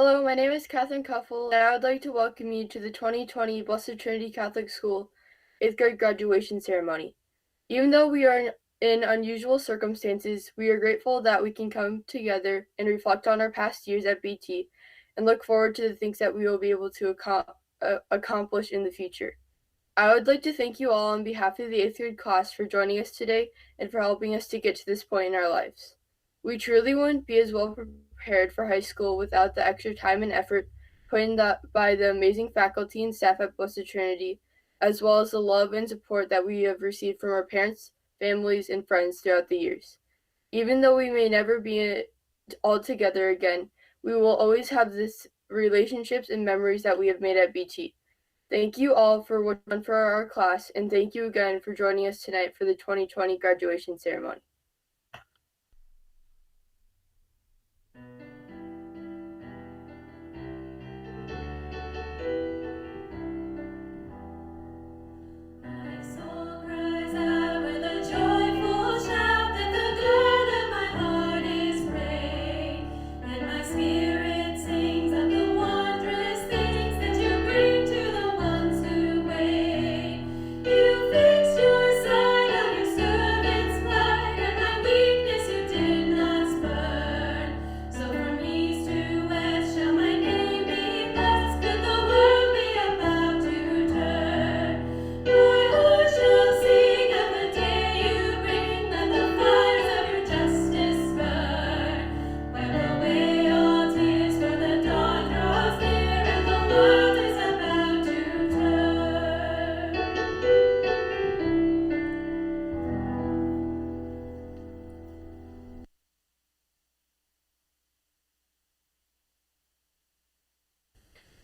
Hello, my name is Catherine Cuffle, and I would like to welcome you to the 2020 Blessed Trinity Catholic School 8th grade graduation ceremony. Even though we are in unusual circumstances, we are grateful that we can come together and reflect on our past years at BT and look forward to the things that we will be able to accomplish in the future. I would like to thank you all on behalf of the 8th grade class for joining us today and for helping us to get to this point in our lives. We truly wouldn't be as well prepared for high school without the extra time and effort put in by the amazing faculty and staff at Blessed Trinity, as well as the love and support that we have received from our parents, families, and friends throughout the years. Even though we may never be all together again, we will always have this relationships and memories that we have made at BT. Thank you all for what you've done for our class, and thank you again for joining us tonight for the 2020 graduation ceremony.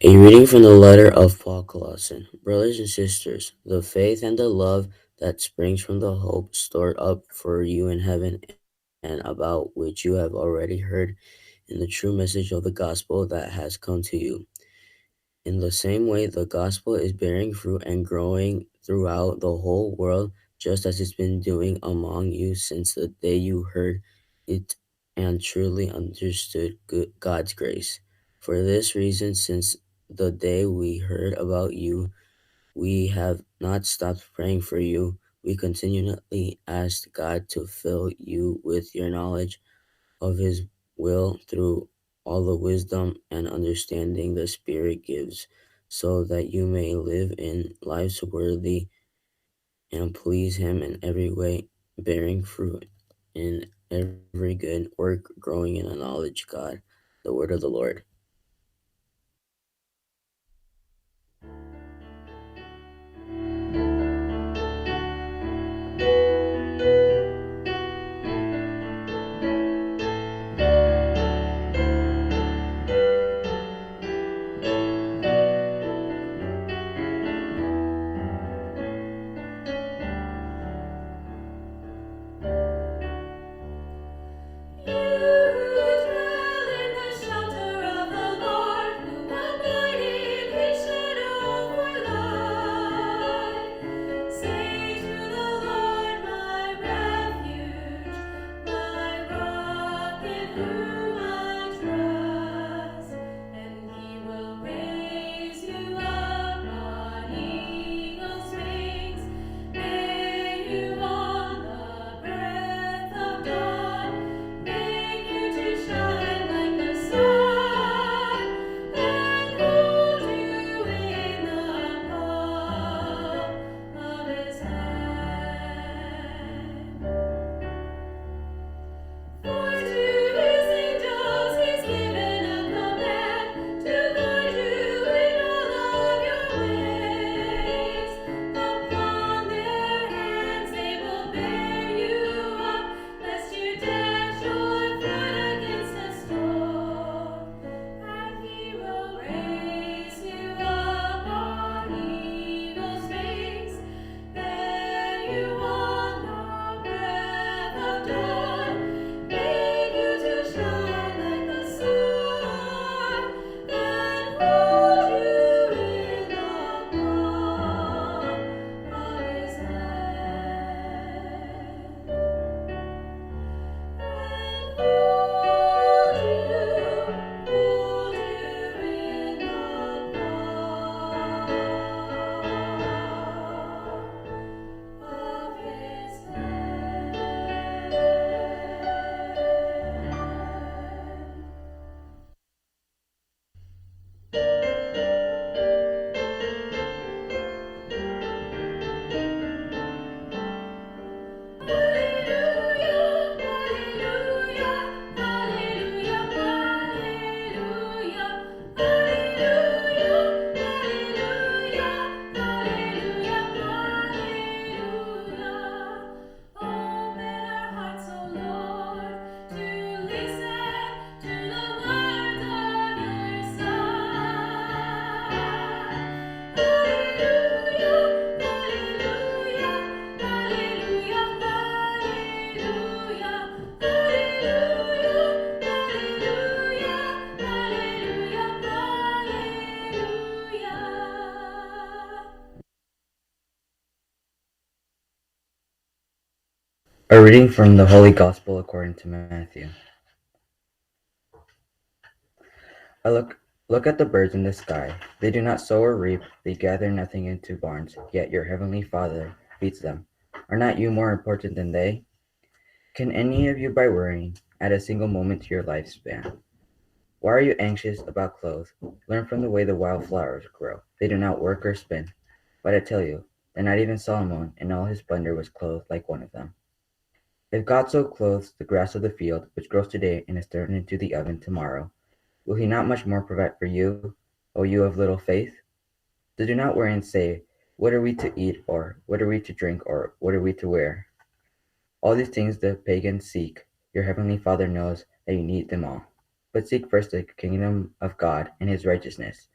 A reading from the letter of Paul Colossians. Brothers and sisters, the faith and the love that springs from the hope stored up for you in heaven and about which you have already heard in the true message of the gospel that has come to you. In the same way, the gospel is bearing fruit and growing throughout the whole world, just as it's been doing among you since the day you heard it and truly understood God's grace. For this reason, since the day we heard about you, we have not stopped praying for you. We continually ask God to fill you with your knowledge of His will through all the wisdom and understanding the Spirit gives, so that you may live in lives worthy and please Him in every way, bearing fruit in every good work, growing in a knowledge of God. The word of the Lord. A reading from the Holy Gospel according to Matthew. I look at the birds in the sky. They do not sow or reap, they gather nothing into barns, yet your heavenly Father feeds them. Are not you more important than they? Can any of you, by worrying, add a single moment to your lifespan? Why are you anxious about clothes? Learn from the way the wild flowers grow. They do not work or spin. But I tell you, that not even Solomon in all his splendor was clothed like one of them. If God so clothes the grass of the field, which grows today and is thrown into the oven tomorrow, will he not much more provide for you, O you of little faith? So do not worry and say, what are we to eat, or what are we to drink, or what are we to wear? All these things the pagans seek. Your heavenly Father knows that you need them all. But seek first the kingdom of God and his righteousness,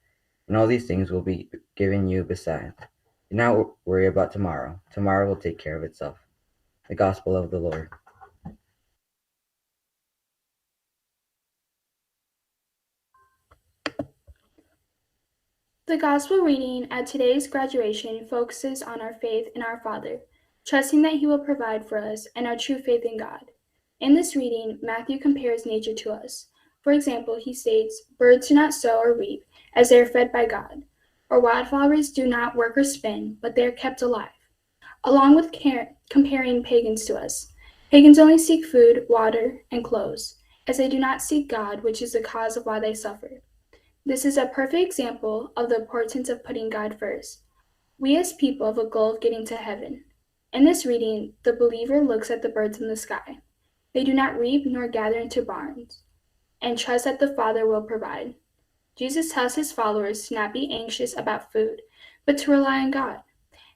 and all these things will be given you besides. Do not worry about tomorrow. Tomorrow will take care of itself. The Gospel of the Lord. The Gospel reading at today's graduation focuses on our faith in our Father, trusting that He will provide for us and our true faith in God. In this reading, Matthew compares nature to us. For example, he states, birds do not sow or reap, as they are fed by God, or wildflowers do not work or spin, but they are kept alive. Along with comparing pagans to us, pagans only seek food, water, and clothes, as they do not seek God, which is the cause of why they suffer. This is a perfect example of the importance of putting God first. We as people have a goal of getting to heaven. In this reading, the believer looks at the birds in the sky. They do not reap nor gather into barns, and trust that the Father will provide. Jesus tells his followers to not be anxious about food, but to rely on God,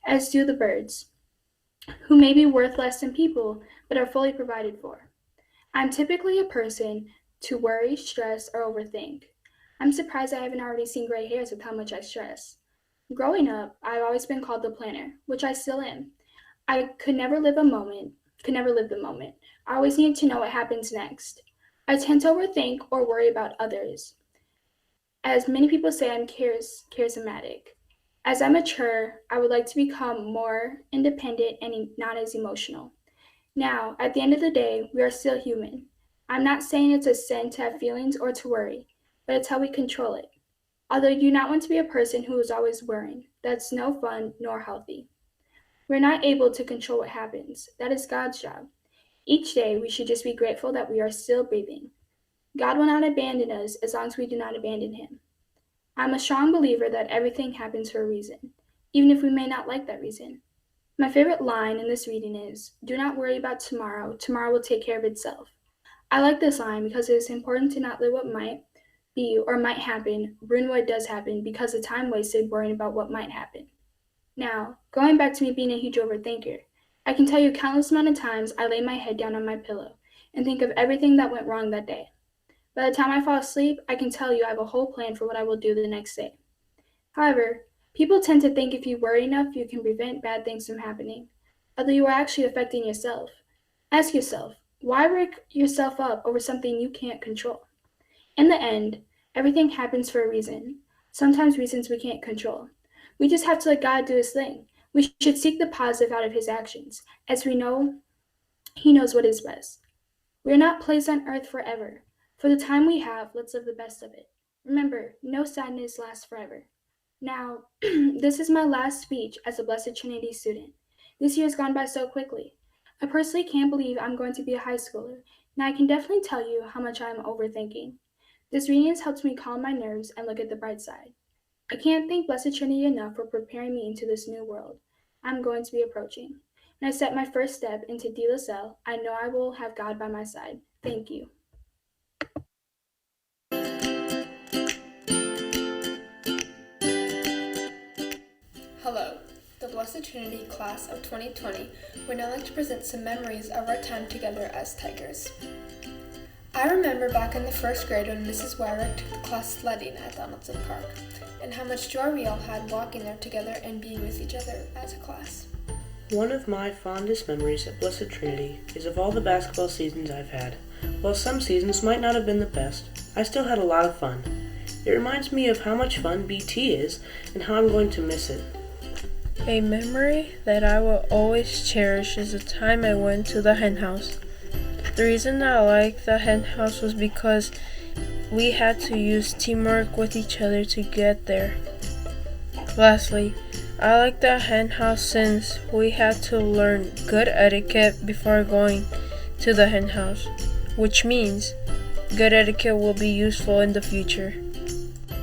as do the birds, who may be worth less than people, but are fully provided for. I'm typically a person to worry, stress, or overthink. I'm surprised I haven't already seen gray hairs with how much I stress. Growing up, I've always been called the planner, which I still am. I could never live the moment. I always need to know what happens next. I tend to overthink or worry about others. As many people say, I'm charismatic. As I mature, I would like to become more independent and not as emotional. Now, at the end of the day, we are still human. I'm not saying it's a sin to have feelings or to worry, but it's how we control it. Although you do not want to be a person who is always worrying, that's no fun nor healthy. We're not able to control what happens. That is God's job. Each day, we should just be grateful that we are still breathing. God will not abandon us as long as we do not abandon Him. I'm a strong believer that everything happens for a reason, even if we may not like that reason. My favorite line in this reading is, do not worry about tomorrow, tomorrow will take care of itself. I like this line because it is important to not let what might be or might happen ruin what does happen because of time wasted worrying about what might happen. Now, going back to me being a huge overthinker, I can tell you countless amount of times I lay my head down on my pillow and think of everything that went wrong that day. By the time I fall asleep, I can tell you I have a whole plan for what I will do the next day. However, people tend to think if you worry enough, you can prevent bad things from happening, although you are actually affecting yourself. Ask yourself, why work yourself up over something you can't control? In the end, everything happens for a reason, sometimes reasons we can't control. We just have to let God do His thing. We should seek the positive out of His actions, as we know He knows what is best. We are not placed on earth forever. For the time we have, let's live the best of it. Remember, no sadness lasts forever. Now, this is my last speech as a Blessed Trinity student. This year has gone by so quickly. I personally can't believe I'm going to be a high schooler, and I can definitely tell you how much I am overthinking. This reading has helped me calm my nerves and look at the bright side. I can't thank Blessed Trinity enough for preparing me into this new world I'm going to be approaching. When I set my first step into De La Salle, I know I will have God by my side. Thank you. Hello, the Blessed Trinity class of 2020 would now like to present some memories of our time together as Tigers. I remember back in the first grade when Mrs. Wyrick took the class sledding at Donaldson Park, and how much joy we all had walking there together and being with each other as a class. One of my fondest memories at Blessed Trinity is of all the basketball seasons I've had. While some seasons might not have been the best, I still had a lot of fun. It reminds me of how much fun BT is and how I'm going to miss it. A memory that I will always cherish is the time I went to the hen house. The reason that I like the hen house was because we had to use teamwork with each other to get there. Lastly, I like the hen house since we had to learn good etiquette before going to the hen house, which means good etiquette will be useful in the future.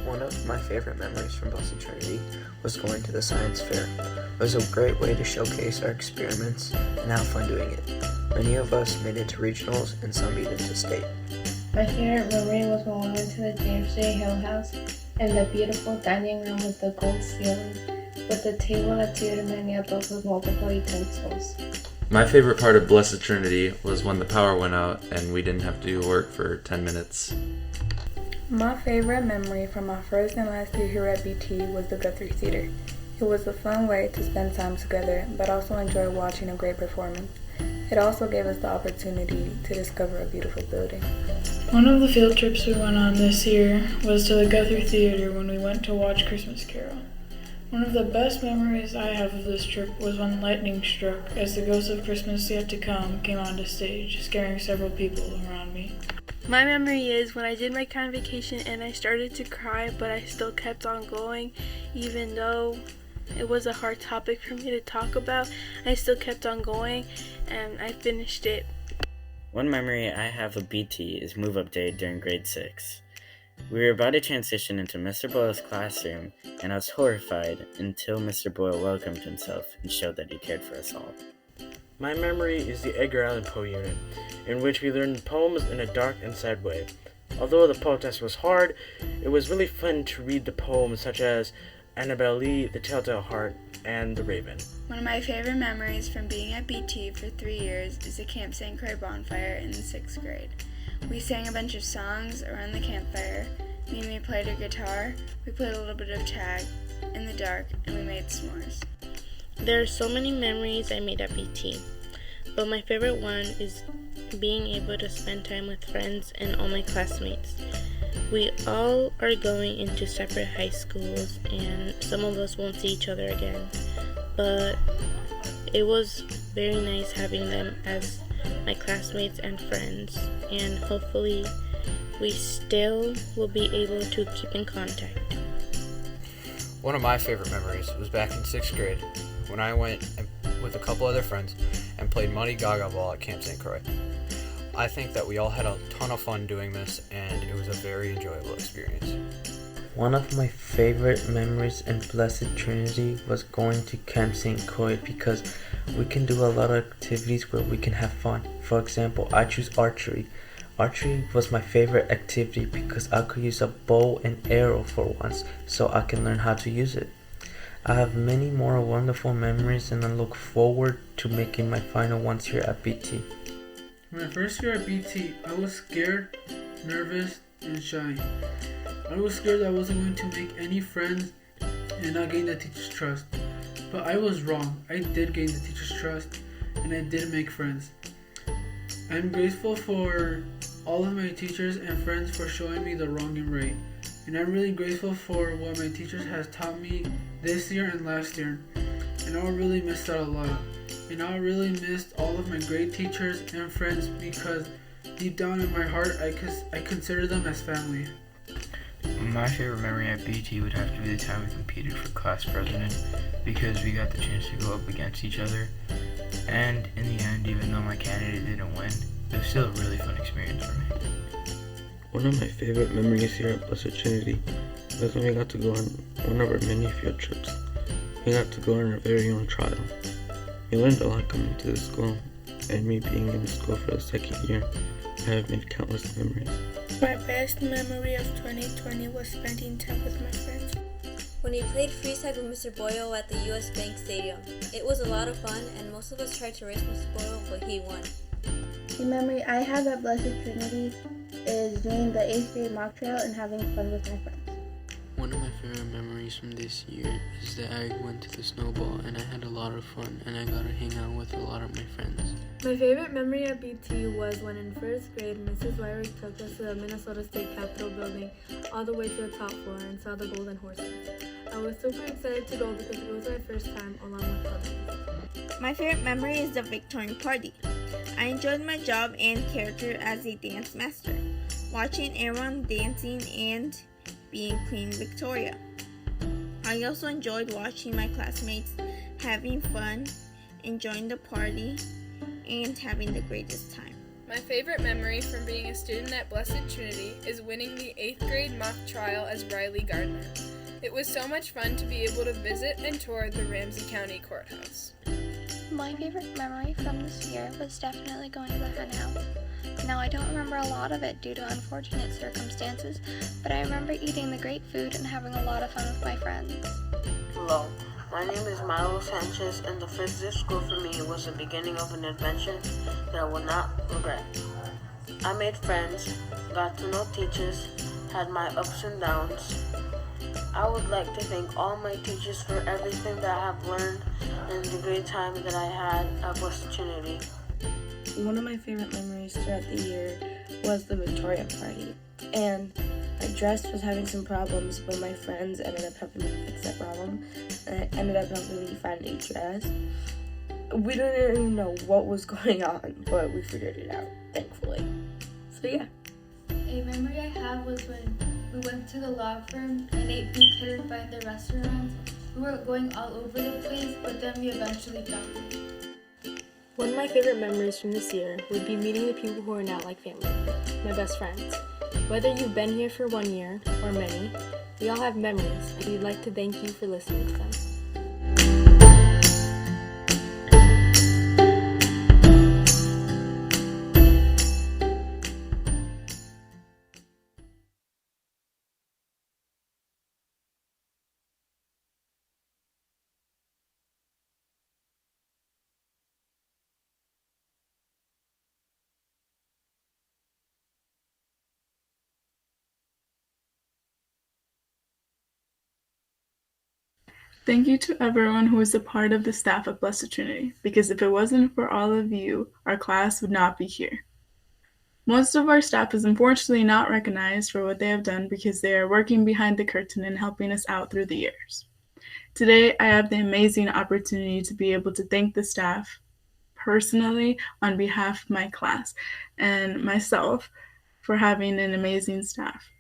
One of my favorite memories from Blessed Trinity was going to the science fair. It was a great way to showcase our experiments and have fun doing it. Many of us made it to regionals and some even to state. My favorite memory was when we went to the James J. Hill House and the beautiful dining room with the gold ceiling, with the table that seated many adults with multiple utensils. My favorite part of Blessed Trinity was when the power went out and we didn't have to do work for 10 minutes. My favorite memory from my first and last year here at BT was the Guthrie Theater. It was a fun way to spend time together, but also enjoy watching a great performance. It also gave us the opportunity to discover a beautiful building. One of the field trips we went on this year was to the Guthrie Theater when we went to watch Christmas Carol. One of the best memories I have of this trip was when lightning struck as the Ghost of Christmas Yet to Come came onto stage, scaring several people around me. My memory is when I did my convocation and I started to cry, but I still kept on going, even though it was a hard topic for me to talk about. I still kept on going and I finished it. One memory I have of BT is move up day during grade 6. We were about to transition into Mr. Boyle's classroom, and I was horrified until Mr. Boyle welcomed himself and showed that he cared for us all. My memory is the Edgar Allan Poe unit, in which we learned poems in a dark and sad way. Although the Poe test was hard, it was really fun to read the poems such as Annabelle Lee, The Telltale Heart, and The Raven. One of my favorite memories from being at BT for 3 years is the Camp St. Croix bonfire in the 6th grade. We sang a bunch of songs around the campfire. Mimi played her guitar, we played a little bit of tag in the dark, and we made s'mores. There are so many memories I made at BT, but my favorite one is being able to spend time with friends and all my classmates. We all are going into separate high schools and some of us won't see each other again, but it was very nice having them as my classmates and friends, and hopefully we still will be able to keep in contact. One of my favorite memories was back in 6th grade when I went with a couple other friends and played Muddy Gaga Ball at Camp St. Croix. I think that we all had a ton of fun doing this, and it was a very enjoyable experience. One of my favorite memories in Blessed Trinity was going to Camp St. Croix because we can do a lot of activities where we can have fun. For example, I choose archery. Archery was my favorite activity because I could use a bow and arrow for once, so I can learn how to use it. I have many more wonderful memories and I look forward to making my final ones here at BT. My first year at BT, I was scared, nervous, and shy. I was scared that I wasn't going to make any friends and not gain the teacher's trust. But I was wrong. I did gain the teacher's trust and I did make friends. I'm grateful for all of my teachers and friends for showing me the wrong and right. And I'm really grateful for what my teachers has taught me this year and last year. And I'll really miss that a lot. And I really missed all of my great teachers and friends because deep down in my heart, I consider them as family. My favorite memory at BT would have to be the time we competed for class president because we got the chance to go up against each other. And in the end, even though my candidate didn't win, it was still a really fun experience for me. One of my favorite memories here at Blessed Trinity was when we got to go on one of our many field trips. We got to go on our very own trial. We learned a lot coming to the school, and me being in the school for the 2nd year, I have made countless memories. My best memory of 2020 was spending time with my friends. When we played freeze tag with Mr. Boyle at the US Bank Stadium. It was a lot of fun, and most of us tried to race Mr. Boyle, but he won. The memory I have at Blessed Trinity is doing the 8th grade mock trial and having fun with my friends. One of my favorite memories from this year is that I went to the snowball and I had a lot of fun and I got to hang out with a lot of my friends. My favorite memory at BT was when in 1st grade, Mrs. Wyrick took us to the Minnesota State Capitol building all the way to the top floor and saw the golden horses. I was super excited to go because it was my first time along with others. My favorite memory is the Victorian party. I enjoyed my job and character as a dance master, watching everyone dancing and being Queen Victoria. I also enjoyed watching my classmates having fun, enjoying the party, and having the greatest time. My favorite memory from being a student at Blessed Trinity is winning the 8th grade mock trial as Riley Gardner. It was so much fun to be able to visit and tour the Ramsey County Courthouse. My favorite memory from this year was definitely going to the hen house. Now, I don't remember a lot of it due to unfortunate circumstances, but I remember eating the great food and having a lot of fun with my friends. Hello, my name is Milo Sanchez, and the visit school for me was the beginning of an adventure that I will not regret. I made friends, got to know teachers, had my ups and downs. I would like to thank all my teachers for everything that I have learned and the great time that I had at Blessed Trinity. One of my favorite memories throughout the year was the Victoria party, and my dress was having some problems, but my friends ended up helping me fix that problem, and I ended up helping me find a dress. We didn't even know what was going on, but we figured it out, thankfully. So yeah. A memory I have was when we went to the law firm and ate beef couldn't find the restaurant. We were going all over the place, but then we eventually found it. One of my favorite memories from this year would be meeting the people who are now like family, my best friends. Whether you've been here for 1 year or many, we all have memories, and we'd like to thank you for listening to them. Thank you to everyone who is a part of the staff of Blessed Trinity, because if it wasn't for all of you, our class would not be here. Most of our staff is unfortunately not recognized for what they have done because they are working behind the curtain and helping us out through the years. Today, I have the amazing opportunity to be able to thank the staff personally on behalf of my class and myself for having an amazing staff.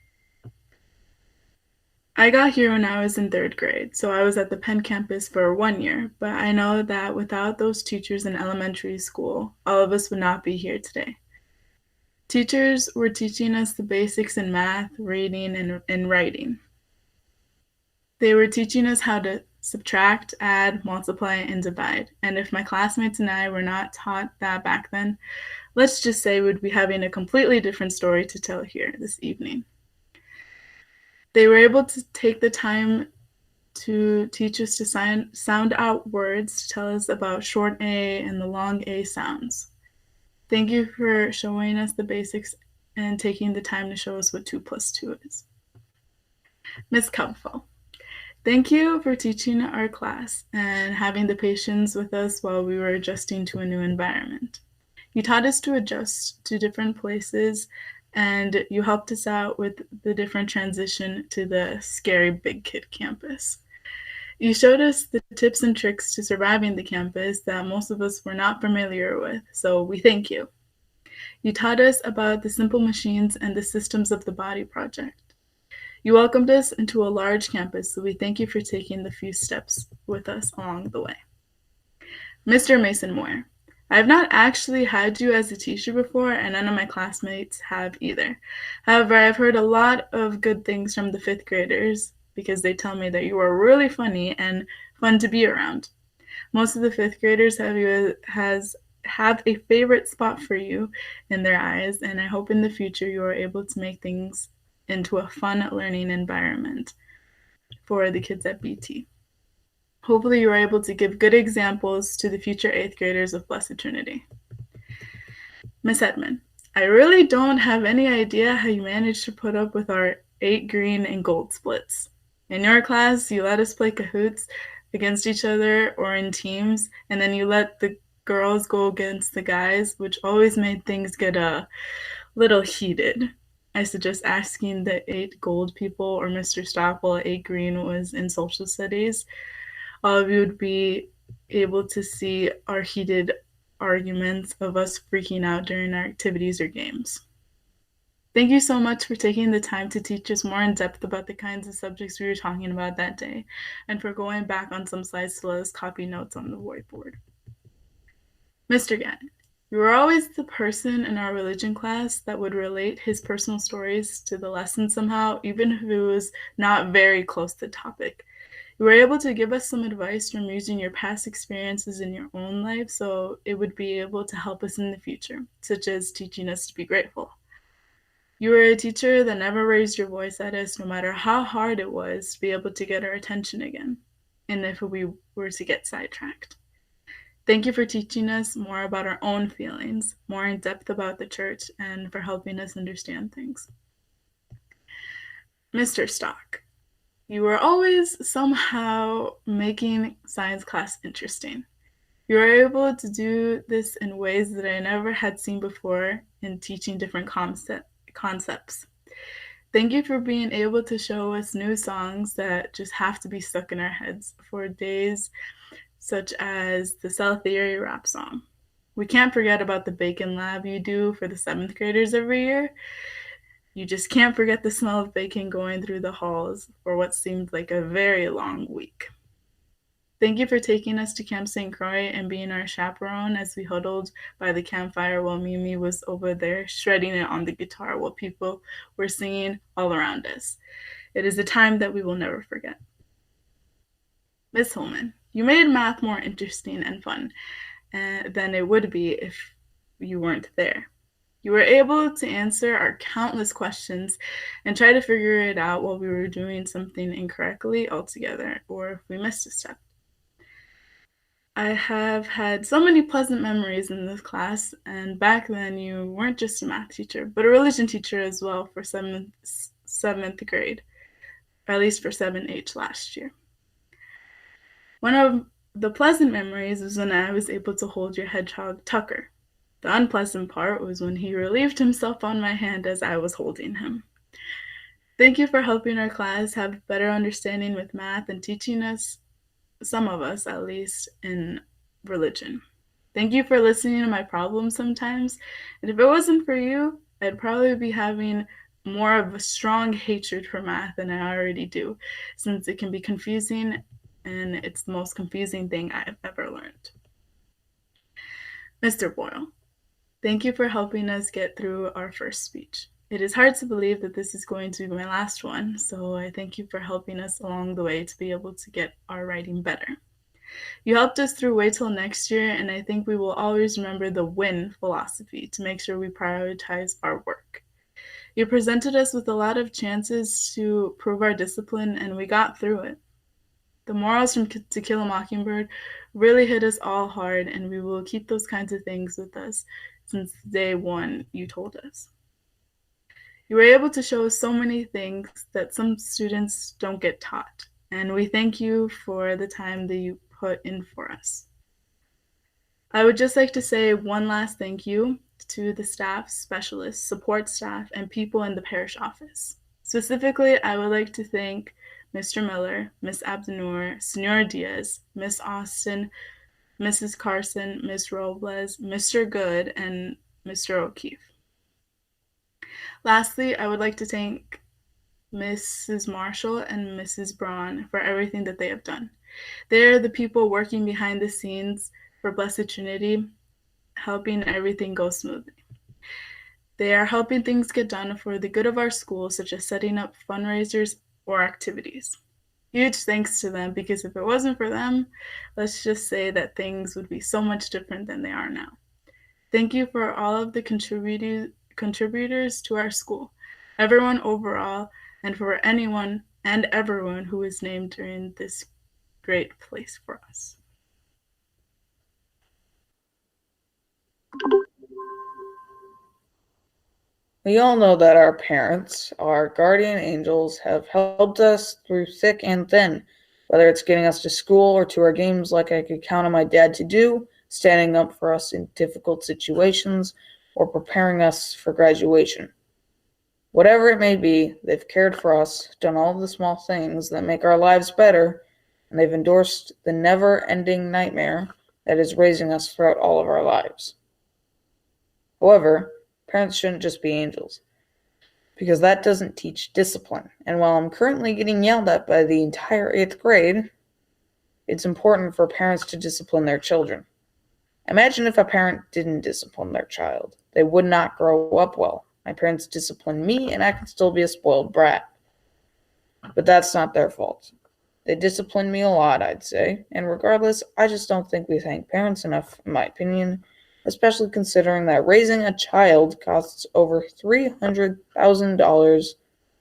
I got here when I was in 3rd grade, so I was at the Penn campus for 1 year, but I know that without those teachers in elementary school, all of us would not be here today. Teachers were teaching us the basics in math, reading, and writing. They were teaching us how to subtract, add, multiply, and divide, and if my classmates and I were not taught that back then, let's just say we'd be having a completely different story to tell here this evening. They were able to take the time to teach us to sound out words, to tell us about short A and the long A sounds. Thank you for showing us the basics and taking the time to show us what 2 + 2 is. Ms. Kupfel, thank you for teaching our class and having the patience with us while we were adjusting to a new environment. You taught us to adjust to different places, and you helped us out with the different transition to the scary big kid campus. You showed us the tips and tricks to surviving the campus that most of us were not familiar with, so we thank you. You taught us about the simple machines and the systems of the body project. You welcomed us into a large campus, so we thank you for taking the few steps with us along the way. Mr. Mason Moore, I have not actually had you as a teacher before, and none of my classmates have either. However, I've heard a lot of good things from the 5th graders because they tell me that you are really funny and fun to be around. Most of the 5th graders have a favorite spot for you in their eyes, and I hope in the future you are able to make things into a fun learning environment for the kids at BT. Hopefully you are able to give good examples to the future 8th graders of Blessed Trinity. Miss Edmond, I really don't have any idea how you managed to put up with our 8 green and gold splits. In your class, you let us play cahoots against each other or in teams, and then you let the girls go against the guys, which always made things get a little heated. I suggest asking the 8 gold people or Mr. Stoppel. 8 green was in social studies. All of you would be able to see our heated arguments of us freaking out during our activities or games. Thank you so much for taking the time to teach us more in depth about the kinds of subjects we were talking about that day, and for going back on some slides to let us copy notes on the whiteboard. Mr. Gannon, you were always the person in our religion class that would relate his personal stories to the lesson somehow, even if it was not very close to the topic. You were able to give us some advice from using your past experiences in your own life, so it would be able to help us in the future, such as teaching us to be grateful. You were a teacher that never raised your voice at us, no matter how hard it was to be able to get our attention again, and if we were to get sidetracked. Thank you for teaching us more about our own feelings, more in depth about the church, and for helping us understand things. Mr. Stock, you were always somehow making science class interesting. You were able to do this in ways that I never had seen before in teaching different concepts. Thank you for being able to show us new songs that just have to be stuck in our heads for days, such as the cell theory rap song. We can't forget about the bacon lab you do for the 7th graders every year. You just can't forget the smell of bacon going through the halls for what seemed like a very long week. Thank you for taking us to Camp St. Croix and being our chaperone as we huddled by the campfire while Mimi was over there shredding it on the guitar while people were singing all around us. It is a time that we will never forget. Miss Holman, you made math more interesting and fun than it would be if you weren't there. You were able to answer our countless questions and try to figure it out while we were doing something incorrectly altogether, or if we missed a step. I have had so many pleasant memories in this class, and back then you weren't just a math teacher, but a religion teacher as well for 7th grade, or at least for 7H last year. One of the pleasant memories was when I was able to hold your hedgehog, Tucker. The unpleasant part was when he relieved himself on my hand as I was holding him. Thank you for helping our class have better understanding with math and teaching us, some of us at least, in religion. Thank you for listening to my problems sometimes. And if it wasn't for you, I'd probably be having more of a strong hatred for math than I already do, since it can be confusing and it's the most confusing thing I've ever learned. Mr. Boyle, thank you for helping us get through our first speech. It is hard to believe that this is going to be my last one, so I thank you for helping us along the way to be able to get our writing better. You helped us through Wait Till Next Year, and I think we will always remember the WIN philosophy to make sure we prioritize our work. You presented us with a lot of chances to prove our discipline, and we got through it. The morals from To Kill a Mockingbird really hit us all hard, and we will keep those kinds of things with us since day one you told us. You were able to show us so many things that some students don't get taught, and we thank you for the time that you put in for us. I would just like to say one last thank you to the staff, specialists, support staff, and people in the parish office. Specifically, I would like to thank Mr. Miller, Miss Abdenur, Senor Diaz, Miss Austin, Mrs. Carson, Miss Robles, Mr. Good, and Mr. O'Keefe. Lastly, I would like to thank Mrs. Marshall and Mrs. Braun for everything that they have done. They're the people working behind the scenes for Blessed Trinity, helping everything go smoothly. They are helping things get done for the good of our school, such as setting up fundraisers or activities. Huge thanks to them, because if it wasn't for them, let's just say that things would be so much different than they are now. Thank you for all of the contributors to our school, everyone overall, and for anyone and everyone who was named during this great place for us. We all know that our parents, our guardian angels, have helped us through thick and thin, whether it's getting us to school or to our games like I could count on my dad to do, standing up for us in difficult situations, or preparing us for graduation. Whatever it may be, they've cared for us, done all the small things that make our lives better, and they've endorsed the never-ending nightmare that is raising us throughout all of our lives. However, parents shouldn't just be angels, because that doesn't teach discipline. And while I'm currently getting yelled at by the entire 8th grade, it's important for parents to discipline their children. Imagine if a parent didn't discipline their child. They would not grow up well. My parents disciplined me, and I could still be a spoiled brat. But that's not their fault. They disciplined me a lot, I'd say, and regardless, I just don't think we thank parents enough, in my opinion, especially considering that raising a child costs over $300,000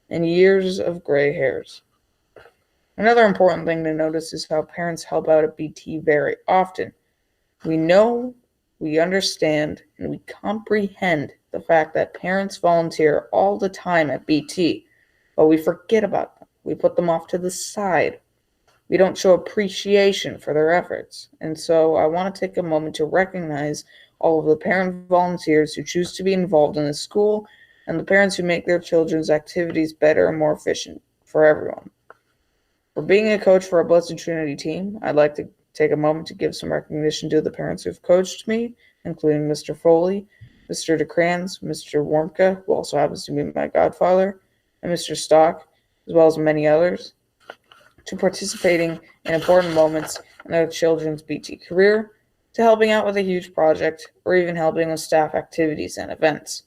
and years of gray hairs. Another important thing to notice is how parents help out at BT very often. We know, we understand, and we comprehend the fact that parents volunteer all the time at BT, but we forget about them. We put them off to the side. We don't show appreciation for their efforts. And so I want to take a moment to recognize all of the parent volunteers who choose to be involved in the school and the parents who make their children's activities better and more efficient for everyone. For being a coach for our Blessed Trinity team, I'd like to take a moment to give some recognition to the parents who've coached me, including Mr. Foley, Mr. DeCrans, Mr. Warmka, who also happens to be my godfather, and Mr. Stock, as well as many others, to participating in important moments in their children's BT career, to helping out with a huge project, or even helping with staff activities and events.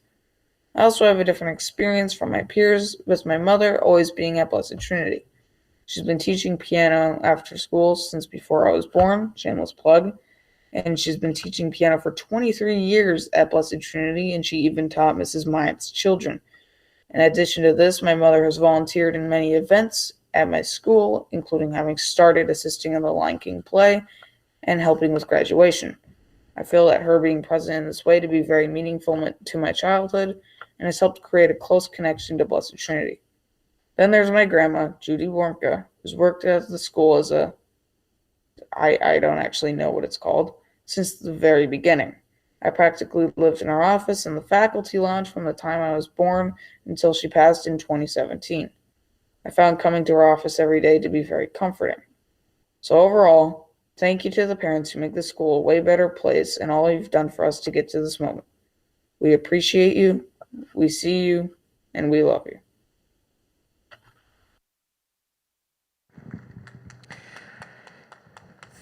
I also have a different experience from my peers, with my mother always being at Blessed Trinity. She's been teaching piano after school since before I was born, shameless plug, and she's been teaching piano for 23 years at Blessed Trinity, and she even taught Mrs. Myatt's children. In addition to this, my mother has volunteered in many events at my school, including having started assisting in the Lion King play and helping with graduation. I feel that her being present in this way to be very meaningful to my childhood and has helped create a close connection to Blessed Trinity. Then there's my grandma, Judy Warmka, who's worked at the school as I don't actually know what it's called, since the very beginning. I practically lived in her office in the faculty lounge from the time I was born until she passed in 2017. I found coming to her office every day to be very comforting. So overall, thank you to the parents who make this school a way better place and all you've done for us to get to this moment. We appreciate you, we see you, and we love you.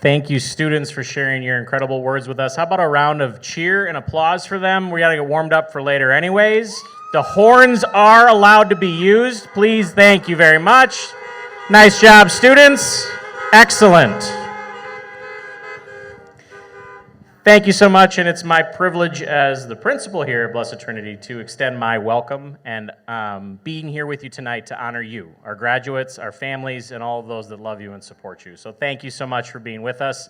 Thank you, students, for sharing your incredible words with us. How about a round of cheer and applause for them? We got to get warmed up for later anyways. The horns are allowed to be used. Please, thank you very much. Nice job, students. Excellent. Thank you so much, and it's my privilege as the principal here at Blessed Trinity to extend my welcome and being here with you tonight to honor you, our graduates, our families, and all of those that love you and support you. So thank you so much for being with us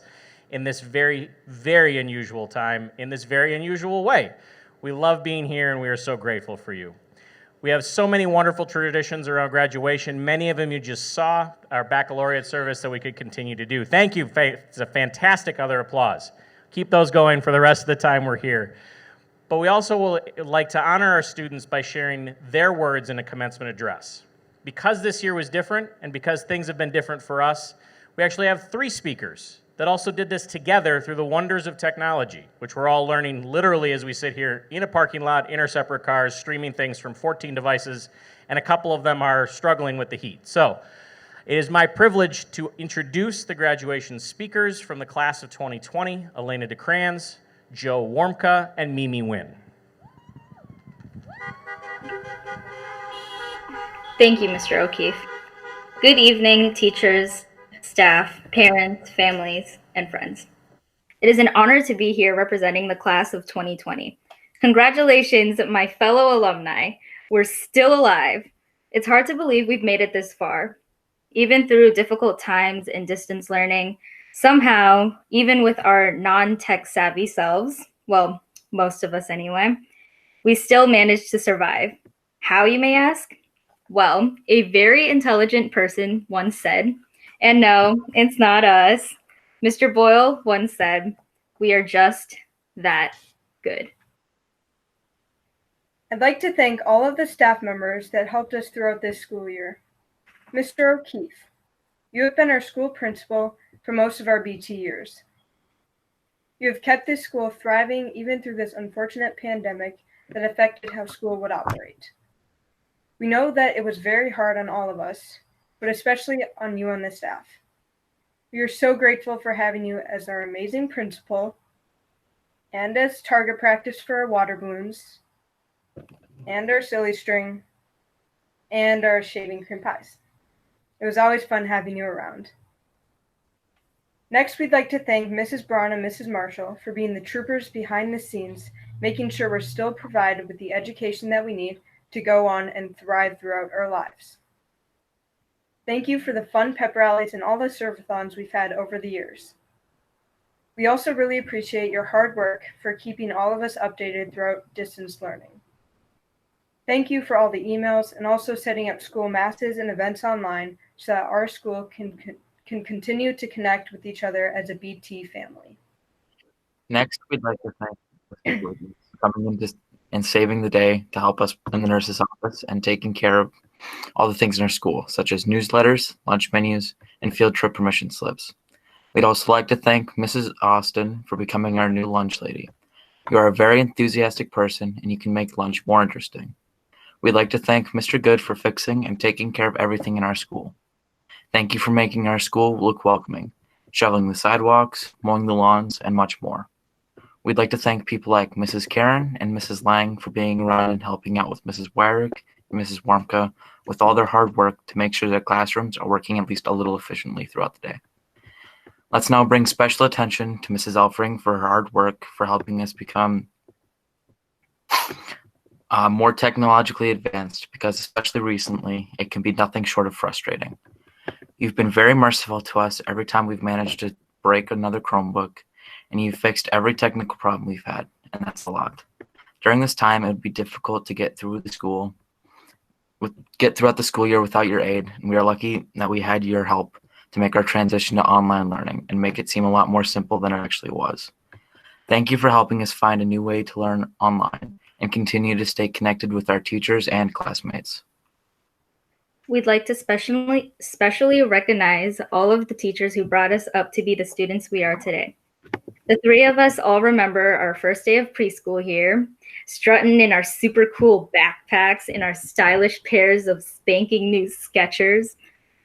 in this very, very unusual time, in this very unusual way. We love being here, and we are so grateful for you. We have so many wonderful traditions around graduation. Many of them you just saw, our baccalaureate service that we could continue to do. Thank you. It's a fantastic other applause. Keep those going for the rest of the time we're here. But we also will like to honor our students by sharing their words in a commencement address. Because this year was different and because things have been different for us, we actually have 3 speakers that also did this together through the wonders of technology, which we're all learning literally as we sit here in a parking lot, in our separate cars, streaming things from 14 devices, and a couple of them are struggling with the heat. So it is my privilege to introduce the graduation speakers from the class of 2020, Elena DeCrans, Joe Warmka, and Mimi Nguyen. Thank you, Mr. O'Keefe. Good evening, teachers, staff, parents, families, and friends. It is an honor to be here representing the class of 2020. Congratulations, my fellow alumni. We're still alive. It's hard to believe we've made it this far. Even through difficult times and distance learning, somehow, even with our non-tech savvy selves, well, most of us anyway, we still managed to survive. How, you may ask? Well, a very intelligent person once said, and no, it's not us. Mr. Boyle once said, we are just that good. I'd like to thank all of the staff members that helped us throughout this school year. Mr. O'Keefe, you have been our school principal for most of our BT years. You have kept this school thriving even through this unfortunate pandemic that affected how school would operate. We know that it was very hard on all of us, but especially on you and the staff. We are so grateful for having you as our amazing principal and as target practice for our water balloons and our silly string and our shaving cream pies. It was always fun having you around. Next, we'd like to thank Mrs. Braun and Mrs. Marshall for being the troopers behind the scenes, making sure we're still provided with the education that we need to go on and thrive throughout our lives. Thank you for the fun pep rallies and all the serve-a-thons we've had over the years. We also really appreciate your hard work for keeping all of us updated throughout distance learning. Thank you for all the emails and also setting up school masses and events online so that our school can continue to connect with each other as a BT family. Next, we'd like to thank Mr. Gordon for coming in and saving the day to help us in the nurse's office and taking care of all the things in our school, such as newsletters, lunch menus, and field trip permission slips. We'd also like to thank Mrs. Austin for becoming our new lunch lady. You are a very enthusiastic person, and you can make lunch more interesting. We'd like to thank Mr. Good for fixing and taking care of everything in our school. Thank you for making our school look welcoming, shoveling the sidewalks, mowing the lawns, and much more. We'd like to thank people like Mrs. Karen and Mrs. Lang for being around and helping out with Mrs. Wyrick and Mrs. Warmka with all their hard work to make sure their classrooms are working at least a little efficiently throughout the day. Let's now bring special attention to Mrs. Elfring for her hard work for helping us become more technologically advanced, because especially recently, it can be nothing short of frustrating. You've been very merciful to us every time we've managed to break another Chromebook, and you've fixed every technical problem we've had, and that's a lot. During this time, it would be difficult to get throughout the school year without your aid, and we are lucky that we had your help to make our transition to online learning and make it seem a lot more simple than it actually was. Thank you for helping us find a new way to learn online and continue to stay connected with our teachers and classmates. We'd like to specially recognize all of the teachers who brought us up to be the students we are today. The three of us all remember our first day of preschool here, strutting in our super cool backpacks and our stylish pairs of spanking new Skechers.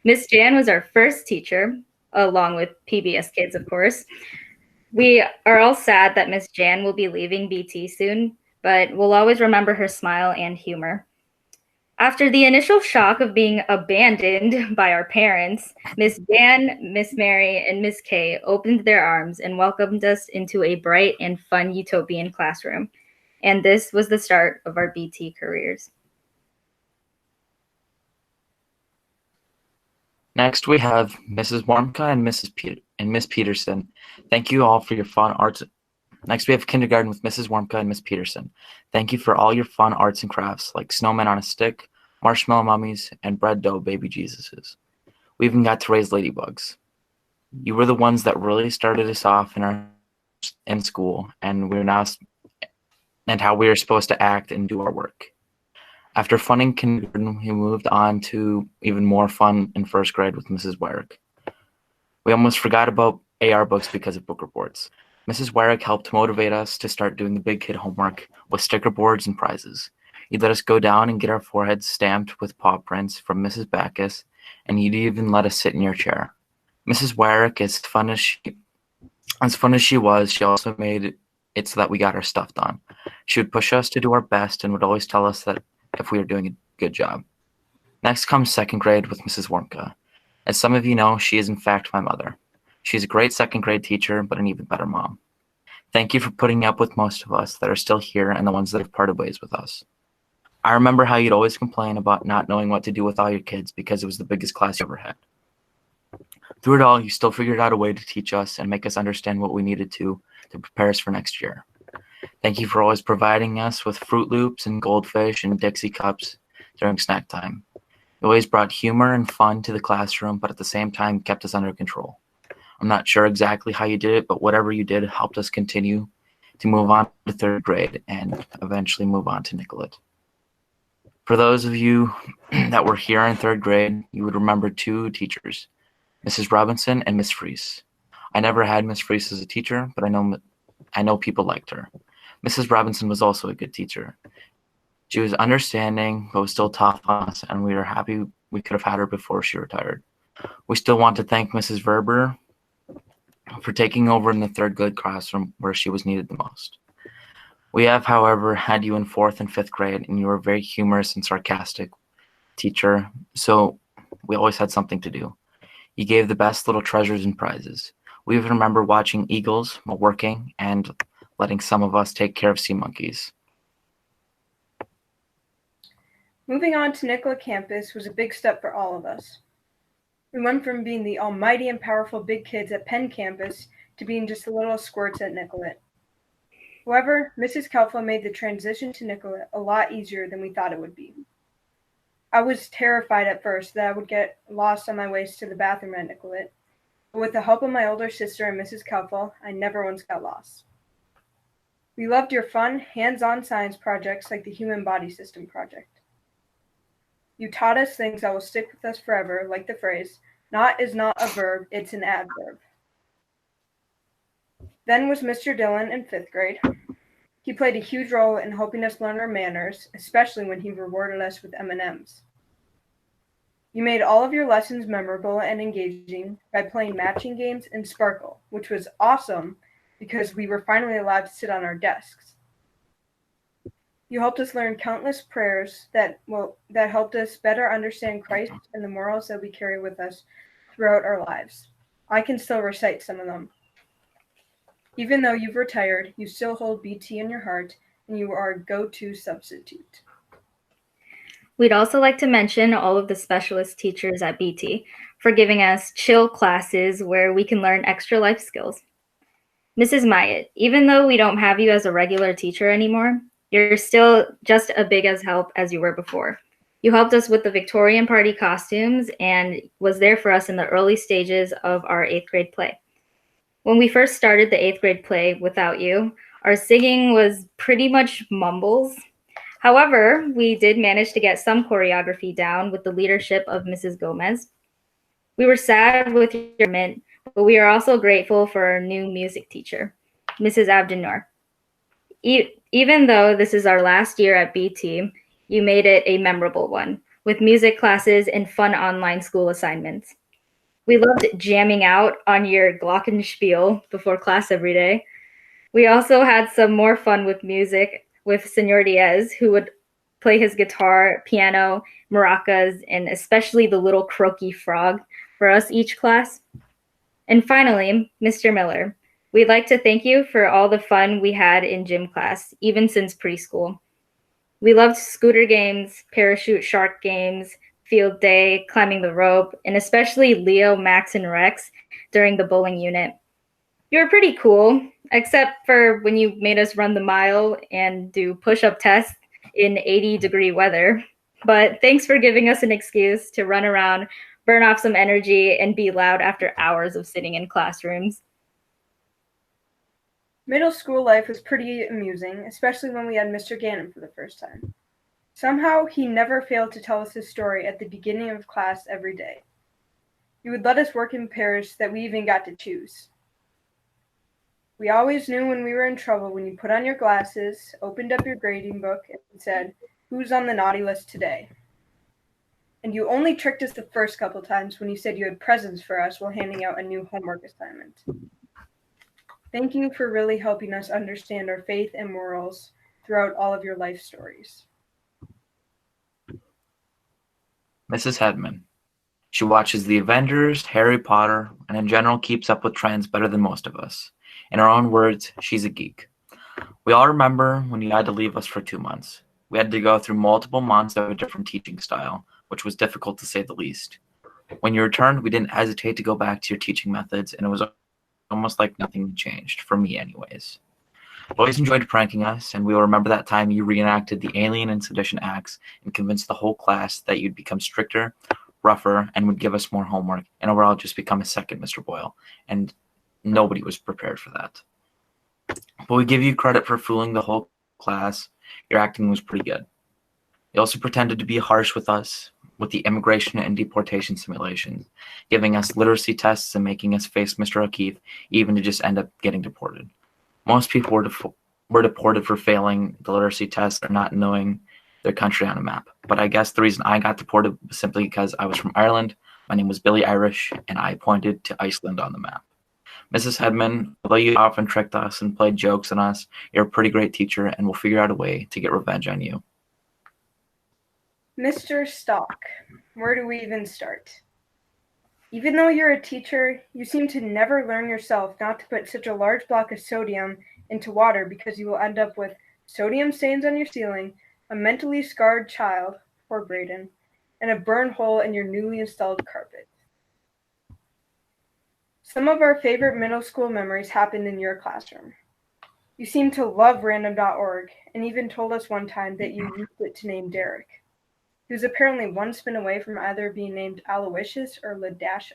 Miss Jan was our first teacher, along with PBS kids, of course. We are all sad that Miss Jan will be leaving BT soon, but we'll always remember her smile and humor. After the initial shock of being abandoned by our parents, Miss Jan, Miss Mary, and Miss Kay opened their arms and welcomed us into a bright and fun utopian classroom. And this was the start of our BT careers. Next, we have Mrs. Warmka and Miss Peterson. Thank you all for your fun arts. Next, we have kindergarten with Mrs. Warmka and Miss Peterson. Thank you for all your fun arts and crafts, like snowmen on a stick, marshmallow mummies, and bread dough baby Jesuses. We even got to raise ladybugs. You were the ones that really started us off in school, and how we are supposed to act and do our work. After fun in kindergarten, we moved on to even more fun in first grade with Mrs. Wyrick. We almost forgot about AR books because of book reports. Mrs. Wyrick helped motivate us to start doing the big kid homework with sticker boards and prizes. You'd let us go down and get our foreheads stamped with paw prints from Mrs. Backus, and you'd even let us sit in your chair. Mrs. Wyrick, as fun as she was, she also made it so that we got our stuff done. She would push us to do our best and would always tell us that if we were doing a good job. Next comes second grade with Mrs. Warmka. As some of you know, she is in fact my mother. She's a great second grade teacher, but an even better mom. Thank you for putting up with most of us that are still here and the ones that have parted ways with us. I remember how you'd always complain about not knowing what to do with all your kids because it was the biggest class you ever had. Through it all, you still figured out a way to teach us and make us understand what we needed to prepare us for next year. Thank you for always providing us with Fruit Loops and Goldfish and Dixie cups during snack time. You always brought humor and fun to the classroom, but at the same time kept us under control. I'm not sure exactly how you did it, but whatever you did helped us continue to move on to third grade and eventually move on to Nicollet. For those of you that were here in third grade, you would remember two teachers, Mrs. Robinson and Miss Fries. I never had Miss Fries as a teacher, but I know people liked her. Mrs. Robinson was also a good teacher. She was understanding, but was still tough on us, and we were happy we could have had her before she retired. We still want to thank Mrs. Verber for taking over in the third grade classroom where she was needed the most. We have, however, had you in fourth and fifth grade, and you were a very humorous and sarcastic teacher, so we always had something to do. You gave the best little treasures and prizes. We even remember watching eagles while working and letting some of us take care of sea monkeys. Moving on to Nicollet campus was a big step for all of us. We went from being the almighty and powerful big kids at Penn campus to being just the little squirts at Nicollet. However, Mrs. Kelfla made the transition to Nicollet a lot easier than we thought it would be. I was terrified at first that I would get lost on my ways to the bathroom at Nicollet, but with the help of my older sister and Mrs. Kelfla, I never once got lost. We loved your fun, hands-on science projects like the Human Body System project. You taught us things that will stick with us forever, like the phrase, "Not is not a verb, it's an adverb." Then was Mr. Dillon in fifth grade. He played a huge role in helping us learn our manners, especially when he rewarded us with M&Ms. You made all of your lessons memorable and engaging by playing matching games and Sparkle, which was awesome because we were finally allowed to sit on our desks. You helped us learn countless prayers that helped us better understand Christ and the morals that we carry with us throughout our lives. I can still recite some of them. Even though you've retired, you still hold BT in your heart, and you are a go-to substitute. We'd also like to mention all of the specialist teachers at BT for giving us chill classes where we can learn extra life skills. Mrs. Myatt, even though we don't have you as a regular teacher anymore, you're still just as big as help as you were before. You helped us with the Victorian party costumes and was there for us in the early stages of our 8th grade play. When we first started the 8th grade play without you, our singing was pretty much mumbles. However, we did manage to get some choreography down with the leadership of Mrs. Gomez. We were sad with your mint, but we are also grateful for our new music teacher, Mrs. Abdinor. Even though this is our last year at BT, you made it a memorable one, with music classes and fun online school assignments. We loved jamming out on your glockenspiel before class every day. We also had some more fun with music with Senor Diaz, who would play his guitar, piano, maracas, and especially the little croaky frog for us each class. And finally, Mr. Miller, we'd like to thank you for all the fun we had in gym class, even since preschool. We loved scooter games, parachute shark games, field day, climbing the rope, and especially Leo, Max, and Rex during the bowling unit. You were pretty cool, except for when you made us run the mile and do push-up tests in 80-degree weather. But thanks for giving us an excuse to run around, burn off some energy, and be loud after hours of sitting in classrooms. Middle school life was pretty amusing, especially when we had Mr. Gannon for the first time. Somehow, he never failed to tell us his story at the beginning of class every day. He would let us work in pairs that we even got to choose. We always knew when we were in trouble when you put on your glasses, opened up your grading book, and said, "Who's on the naughty list today?" And you only tricked us the first couple times when you said you had presents for us while handing out a new homework assignment. Thank you for really helping us understand our faith and morals throughout all of your life stories. Mrs. Hedman. She watches The Avengers, Harry Potter, and in general keeps up with trends better than most of us. In her own words, she's a geek. We all remember when you had to leave us for 2 months. We had to go through multiple months of a different teaching style, which was difficult to say the least. When you returned, we didn't hesitate to go back to your teaching methods, and it was almost like nothing changed, for me anyways. We always enjoyed pranking us, and we will remember that time you reenacted the alien and sedition acts and convinced the whole class that you'd become stricter, rougher, and would give us more homework, and overall just become a second Mr. Boyle, and nobody was prepared for that. But we give you credit for fooling the whole class. Your acting was pretty good. He also pretended to be harsh with us with the immigration and deportation simulations, giving us literacy tests and making us face Mr. O'Keefe, even to just end up getting deported. Most people were deported for failing the literacy test or not knowing their country on a map. But I guess the reason I got deported was simply because I was from Ireland, my name was Billy Irish, and I pointed to Iceland on the map. Mrs. Hedman, although you often tricked us and played jokes on us, you're a pretty great teacher, and we'll figure out a way to get revenge on you. Mr. Stock, where do we even start? Even though you're a teacher, you seem to never learn yourself not to put such a large block of sodium into water because you will end up with sodium stains on your ceiling, a mentally scarred child, poor Braden, and a burn hole in your newly installed carpet. Some of our favorite middle school memories happened in your classroom. You seem to love random.org and even told us one time that you used it to name Derek. He was apparently one spin away from either being named Aloysius or Ladasha.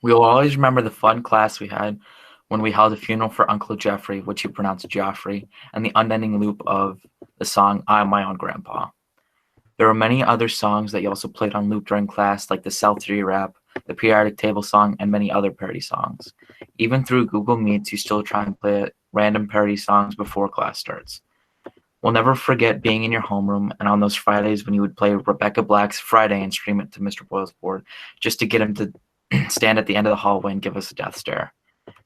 We will always remember the fun class we had when we held a funeral for Uncle Jeffrey, which you pronounced Joffrey, and the unending loop of the song I'm My Own Grandpa. There were many other songs that you also played on loop during class, like the South 3 rap, the periodic table song, and many other parody songs. Even through Google Meets, you still try and play random parody songs before class starts. We'll never forget being in your homeroom and on those Fridays when you would play Rebecca Black's Friday and stream it to Mr. Boyle's board just to get him to stand at the end of the hallway and give us a death stare.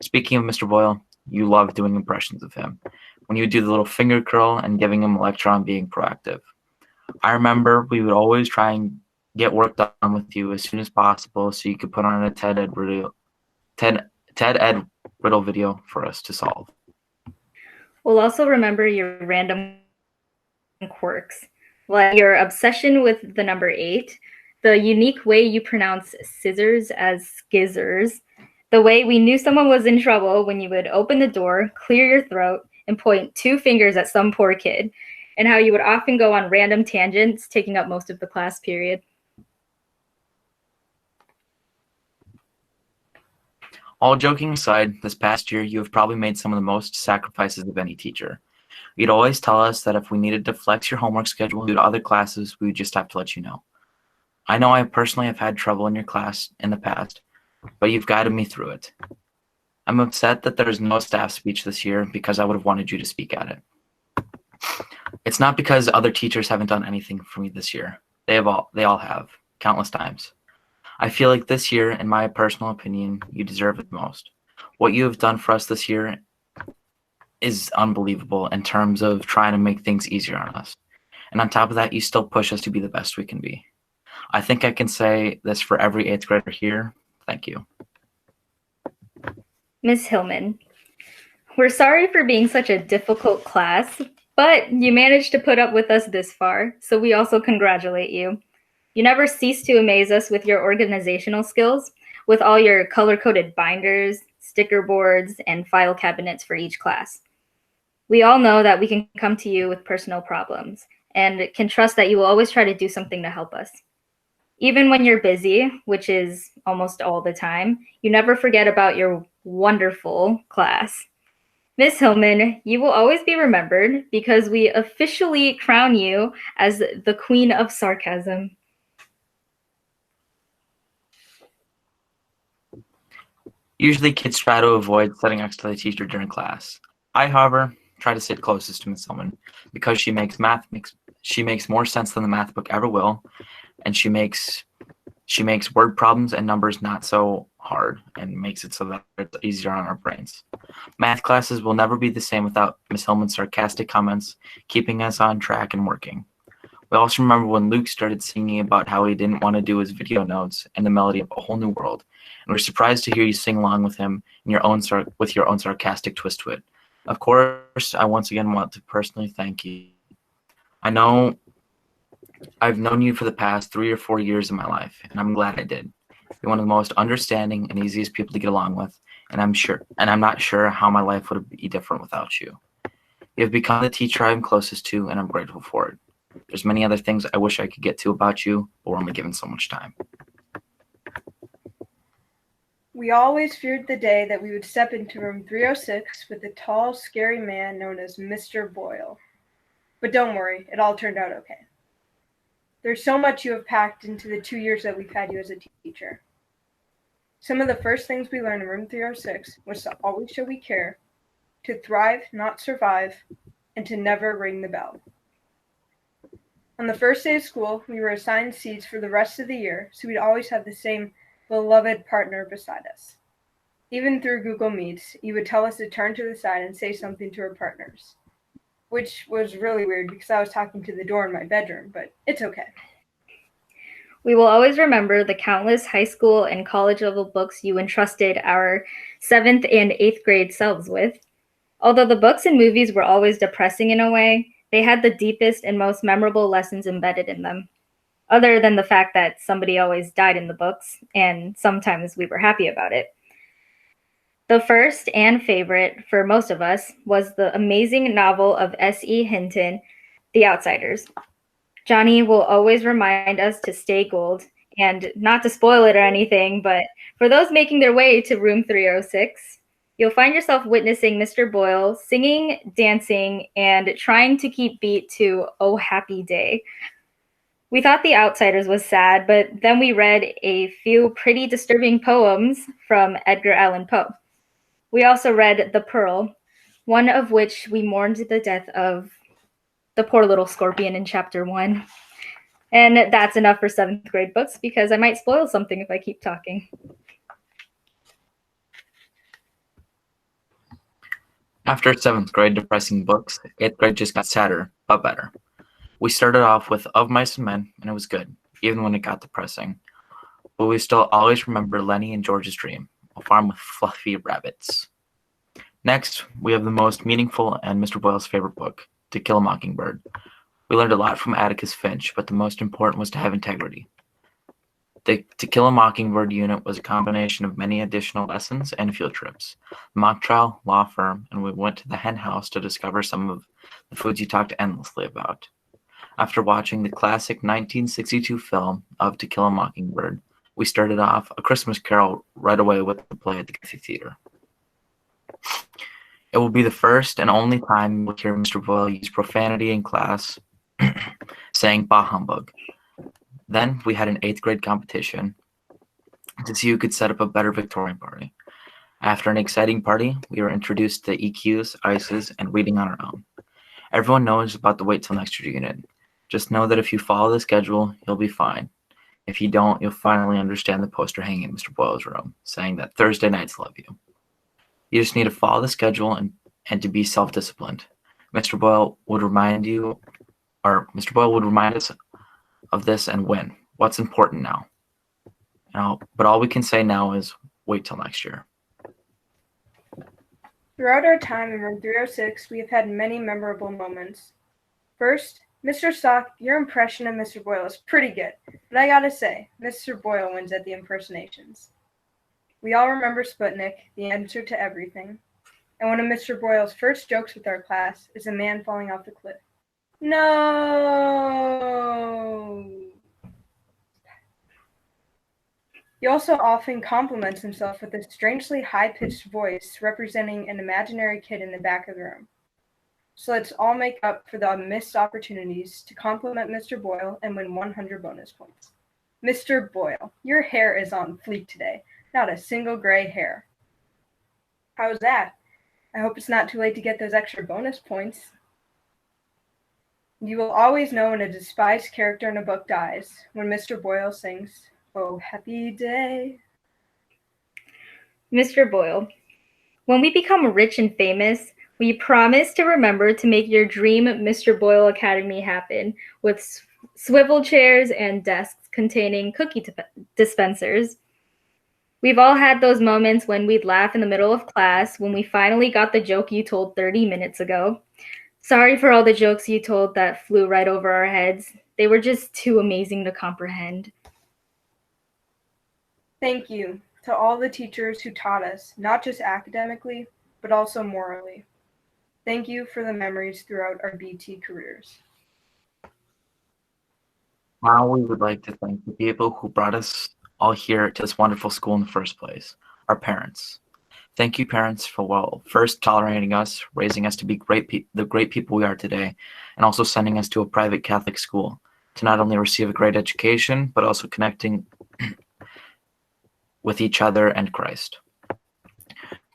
Speaking of Mr. Boyle, you love doing impressions of him. When you would do the little finger curl and giving him a lecture on being proactive. I remember we would always try and get work done with you as soon as possible so you could put on a Ted Ed riddle video for us to solve. We'll also remember your random quirks, like your obsession with the number 8, the unique way you pronounce scissors as skizzers, the way we knew someone was in trouble when you would open the door, clear your throat, and point 2 fingers at some poor kid, and how you would often go on random tangents, taking up most of the class period. All joking aside, this past year you have probably made some of the most sacrifices of any teacher. You'd always tell us that if we needed to flex your homework schedule due to other classes, we would just have to let you know. I know I personally have had trouble in your class in the past, but you've guided me through it. I'm upset that there is no staff speech this year because I would have wanted you to speak at it. It's not because other teachers haven't done anything for me this year. They all have, countless times. I feel like this year, in my personal opinion, you deserve it most. What you have done for us this year is unbelievable in terms of trying to make things easier on us. And on top of that, you still push us to be the best we can be. I think I can say this for every 8th grader here. Thank you. Ms. Hillman, we're sorry for being such a difficult class, but you managed to put up with us this far, so we also congratulate you. You never cease to amaze us with your organizational skills, with all your color-coded binders, sticker boards, and file cabinets for each class. We all know that we can come to you with personal problems, and can trust that you will always try to do something to help us. Even when you're busy, which is almost all the time, you never forget about your wonderful class. Ms. Hillman, you will always be remembered because we officially crown you as the Queen of Sarcasm. Usually kids try to avoid sitting next to the teacher during class. I, however, try to sit closest to Ms. Hillman because she makes more sense than the math book ever will, and she makes word problems and numbers not so hard and makes it so that it's easier on our brains. Math classes will never be the same without Ms. Hillman's sarcastic comments, keeping us on track and working. We also remember when Luke started singing about how he didn't want to do his video notes and the melody of A Whole New World, and we're surprised to hear you sing along with him with your own sarcastic twist to it. Of course, I once again want to personally thank you. I know I've known you for the past 3 or 4 years of my life, and I'm glad I did. You're one of the most understanding and easiest people to get along with, and I'm not sure how my life would be different without you. You have become the teacher I'm closest to, and I'm grateful for it. There's many other things I wish I could get to about you, but we're only given so much time. We always feared the day that we would step into room 306 with the tall, scary man known as Mr. Boyle. But don't worry, it all turned out okay. There's so much you have packed into the 2 years that we've had you as a teacher. Some of the first things we learned in room 306 was to always show we care, to thrive, not survive, and to never ring the bell. On the first day of school, we were assigned seats for the rest of the year, so we'd always have the same beloved partner beside us. Even through Google Meets, he would tell us to turn to the side and say something to our partners, which was really weird because I was talking to the door in my bedroom, but it's okay. We will always remember the countless high school and college level books you entrusted our 7th and 8th grade selves with. Although the books and movies were always depressing in a way, they had the deepest and most memorable lessons embedded in them, other than the fact that somebody always died in the books, and sometimes we were happy about it. The first and favorite for most of us was the amazing novel of S.E. Hinton, The Outsiders. Johnny will always remind us to stay gold, and not to spoil it or anything, but for those making their way to room 306, you'll find yourself witnessing Mr. Boyle singing, dancing, and trying to keep beat to Oh Happy Day. We thought The Outsiders was sad, but then we read a few pretty disturbing poems from Edgar Allan Poe. We also read The Pearl, one of which we mourned the death of the poor little scorpion in chapter 1. And that's enough for 7th grade books because I might spoil something if I keep talking. After 7th grade depressing books, 8th grade just got sadder, but better. We started off with Of Mice and Men, and it was good, even when it got depressing. But we still always remember Lenny and George's Dream, a farm with fluffy rabbits. Next, we have the most meaningful and Mr. Boyle's favorite book, To Kill a Mockingbird. We learned a lot from Atticus Finch, but the most important was to have integrity. The To Kill a Mockingbird unit was a combination of many additional lessons and field trips, mock trial, law firm, and we went to the hen house to discover some of the foods you talked endlessly about. After watching the classic 1962 film of To Kill a Mockingbird, we started off A Christmas Carol right away with the play at the Cathy Theater. It will be the first and only time we'll hear Mr. Boyle use profanity in class, saying bah humbug. Then we had an 8th grade competition to see who could set up a better Victorian party. After an exciting party, we were introduced to EQs, ICEs, and reading on our own. Everyone knows about the Wait Till Next Year unit. Just know that if you follow the schedule, you'll be fine. If you don't, you'll finally understand the poster hanging in Mr. Boyle's room, saying that Thursday nights love you. You just need to follow the schedule and to be self-disciplined. Mr. Boyle would remind us of this and win. What's important now? But all we can say now is wait till next year. Throughout our time in room 306, we have had many memorable moments. First, Mr. Stock, your impression of Mr. Boyle is pretty good, but I gotta say, Mr. Boyle wins at the impersonations. We all remember Sputnik, the answer to everything, and one of Mr. Boyle's first jokes with our class is a man falling off the cliff. No! He also often compliments himself with a strangely high-pitched voice representing an imaginary kid in the back of the room. So let's all make up for the missed opportunities to compliment Mr. Boyle and win 100 bonus points. Mr. Boyle, your hair is on fleek today. Not a single gray hair. How's that? I hope it's not too late to get those extra bonus points. You will always know when a despised character in a book dies when Mr. Boyle sings, "Oh, happy day." Mr. Boyle, when we become rich and famous, we promise to remember to make your dream Mr. Boyle Academy happen with swivel chairs and desks containing cookie dispensers. We've all had those moments when we'd laugh in the middle of class when we finally got the joke you told 30 minutes ago. Sorry for all the jokes you told that flew right over our heads. They were just too amazing to comprehend. Thank you to all the teachers who taught us, not just academically, but also morally. Thank you for the memories throughout our BT careers. Now we would like to thank the people who brought us all here to this wonderful school in the first place. our parents. Thank you, parents, for first tolerating us, raising us to be the great people we are today, and also sending us to a private Catholic school to not only receive a great education, but also connecting with each other and Christ.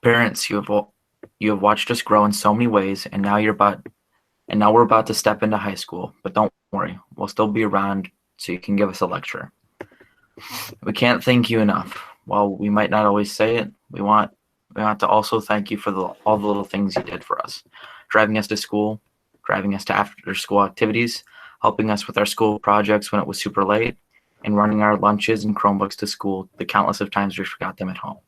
Parents, you have watched us grow in so many ways, and now we're about to step into high school. But don't worry, we'll still be around so you can give us a lecture. We can't thank you enough. While we might not always say it, we want to also thank you for all the little things you did for us. Driving us to school, driving us to after-school activities, helping us with our school projects when it was super late, and running our lunches and Chromebooks to school the countless of times we forgot them at home.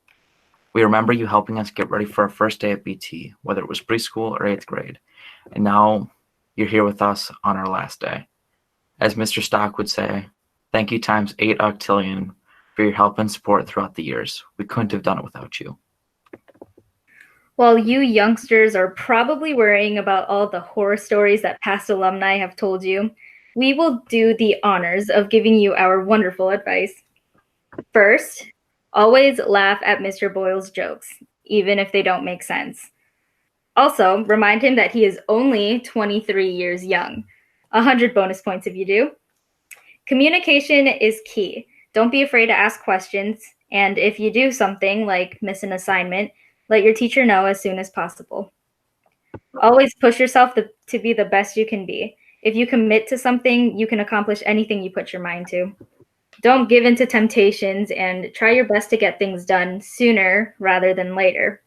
We remember you helping us get ready for our first day at BT, whether it was preschool or 8th grade. And now you're here with us on our last day. As Mr. Stock would say, thank you times 8 octillion for your help and support throughout the years. We couldn't have done it without you. While you youngsters are probably worrying about all the horror stories that past alumni have told you, we will do the honors of giving you our wonderful advice. First, always laugh at Mr. Boyle's jokes, even if they don't make sense. Also, remind him that he is only 23 years young. 100 bonus points if you do. Communication is key. Don't be afraid to ask questions, and if you do something like miss an assignment, let your teacher know as soon as possible. Always push yourself to be the best you can be. If you commit to something, you can accomplish anything you put your mind to. Don't give in to temptations and try your best to get things done sooner rather than later.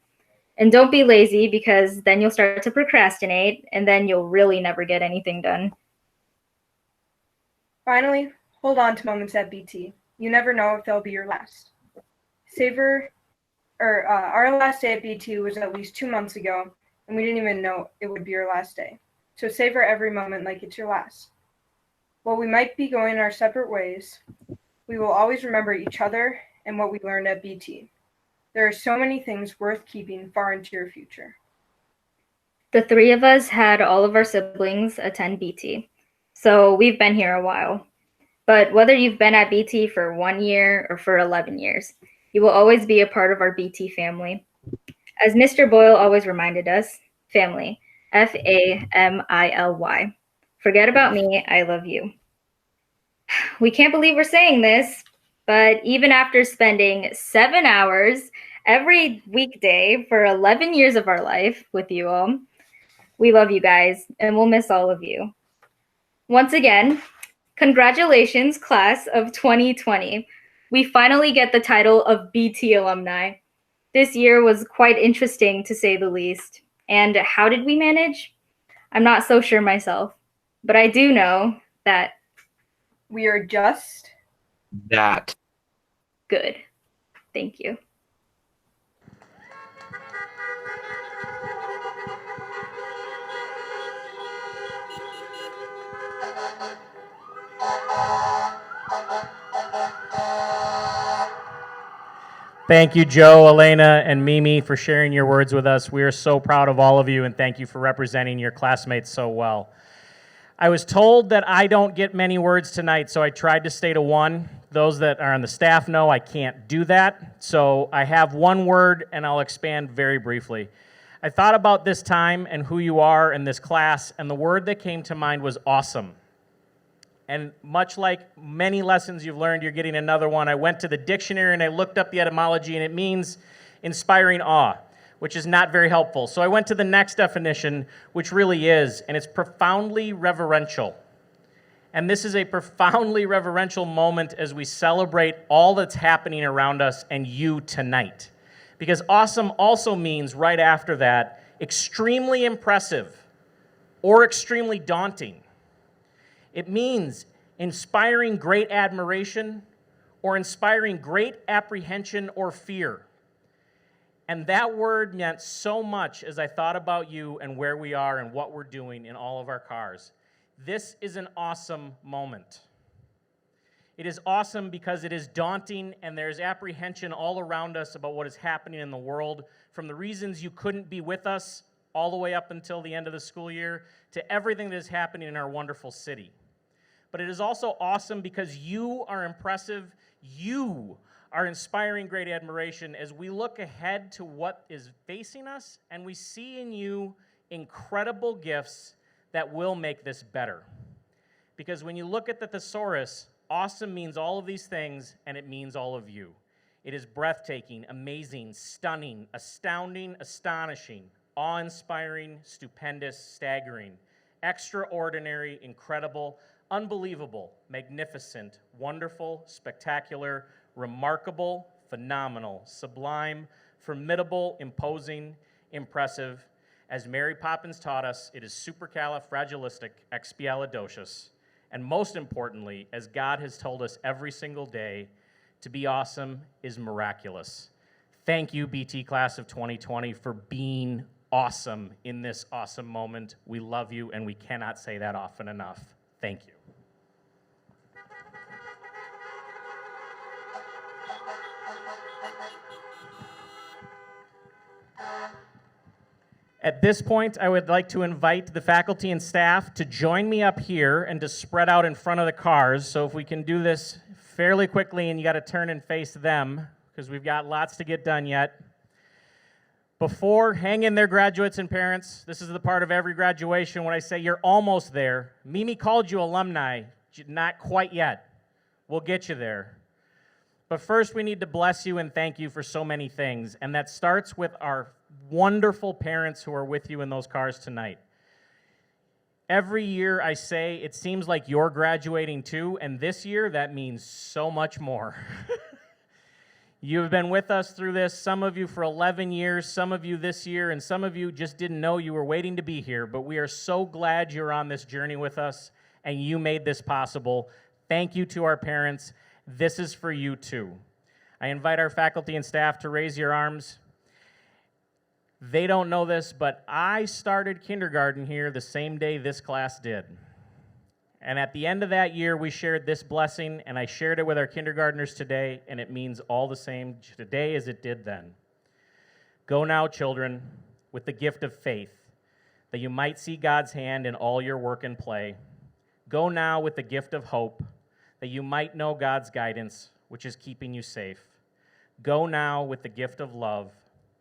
And don't be lazy, because then you'll start to procrastinate and then you'll really never get anything done. Finally, hold on to moments at BT. You never know if they'll be your last. Our last day at BT was at least 2 months ago, and we didn't even know it would be our last day. So savor every moment like it's your last. While we might be going our separate ways, we will always remember each other and what we learned at BT. There are so many things worth keeping far into your future. The three of us had all of our siblings attend BT, so we've been here a while. But whether you've been at BT for 1 year or for 11 years, you will always be a part of our BT family. As Mr. Boyle always reminded us, family, Family. Forget about me, I love you. We can't believe we're saying this, but even after spending 7 hours every weekday for 11 years of our life with you all, we love you guys, and we'll miss all of you. Once again, congratulations, class of 2020. We finally get the title of BT alumni. This year was quite interesting, to say the least. And how did we manage? I'm not so sure myself, but I do know that we are just that good. Thank you. Thank you, Joe, Elena, and Mimi, for sharing your words with us. We are so proud of all of you, and thank you for representing your classmates so well. I was told that I don't get many words tonight, so I tried to stay to one. Those that are on the staff know I can't do that, so I have one word, and I'll expand very briefly. I thought about this time and who you are in this class, and the word that came to mind was awesome. And much like many lessons you've learned, you're getting another one. I went to the dictionary and I looked up the etymology, and it means inspiring awe, which is not very helpful. So I went to the next definition, which really is, and it's profoundly reverential. And this is a profoundly reverential moment as we celebrate all that's happening around us and you tonight. Because awesome also means, right after that, extremely impressive or extremely daunting. It means inspiring great admiration or inspiring great apprehension or fear. And that word meant so much as I thought about you and where we are and what we're doing in all of our cars. This is an awesome moment. It is awesome because it is daunting and there's apprehension all around us about what is happening in the world, from the reasons you couldn't be with us all the way up until the end of the school year to everything that is happening in our wonderful city. But it is also awesome because you are impressive. You our inspiring great admiration as we look ahead to what is facing us, and we see in you incredible gifts that will make this better. Because when you look at the thesaurus, awesome means all of these things, and it means all of you. It is breathtaking, amazing, stunning, astounding, astonishing, awe-inspiring, stupendous, staggering, extraordinary, incredible, unbelievable, magnificent, wonderful, spectacular, remarkable, phenomenal, sublime, formidable, imposing, impressive. As Mary Poppins taught us, it is supercalifragilisticexpialidocious. And most importantly, as God has told us every single day, to be awesome is miraculous. Thank you, BT Class of 2020, for being awesome in this awesome moment. We love you, and we cannot say that often enough. Thank you. At this point, I would like to invite the faculty and staff to join me up here and to spread out in front of the cars. So if we can do this fairly quickly, and you got to turn and face them because we've got lots to get done yet. Hang in there, graduates and parents. This is the part of every graduation when I say you're almost there. Mimi called you alumni. Not quite yet. We'll get you there. But first, we need to bless you and thank you for so many things. And that starts with our wonderful parents who are with you in those cars tonight. Every year I say, it seems like you're graduating too, and this year that means so much more. You've been with us through this, some of you for 11 years, some of you this year, and some of you just didn't know you were waiting to be here, but we are so glad you're on this journey with us, and you made this possible. Thank you to our parents. This is for you too. I invite our faculty and staff to raise your arms. They don't know this, but I started kindergarten here the same day this class did. And at the end of that year, we shared this blessing, and I shared it with our kindergartners today, and it means all the same today as it did then. Go now, children, with the gift of faith, that you might see God's hand in all your work and play. Go now with the gift of hope, that you might know God's guidance, which is keeping you safe. Go now with the gift of love,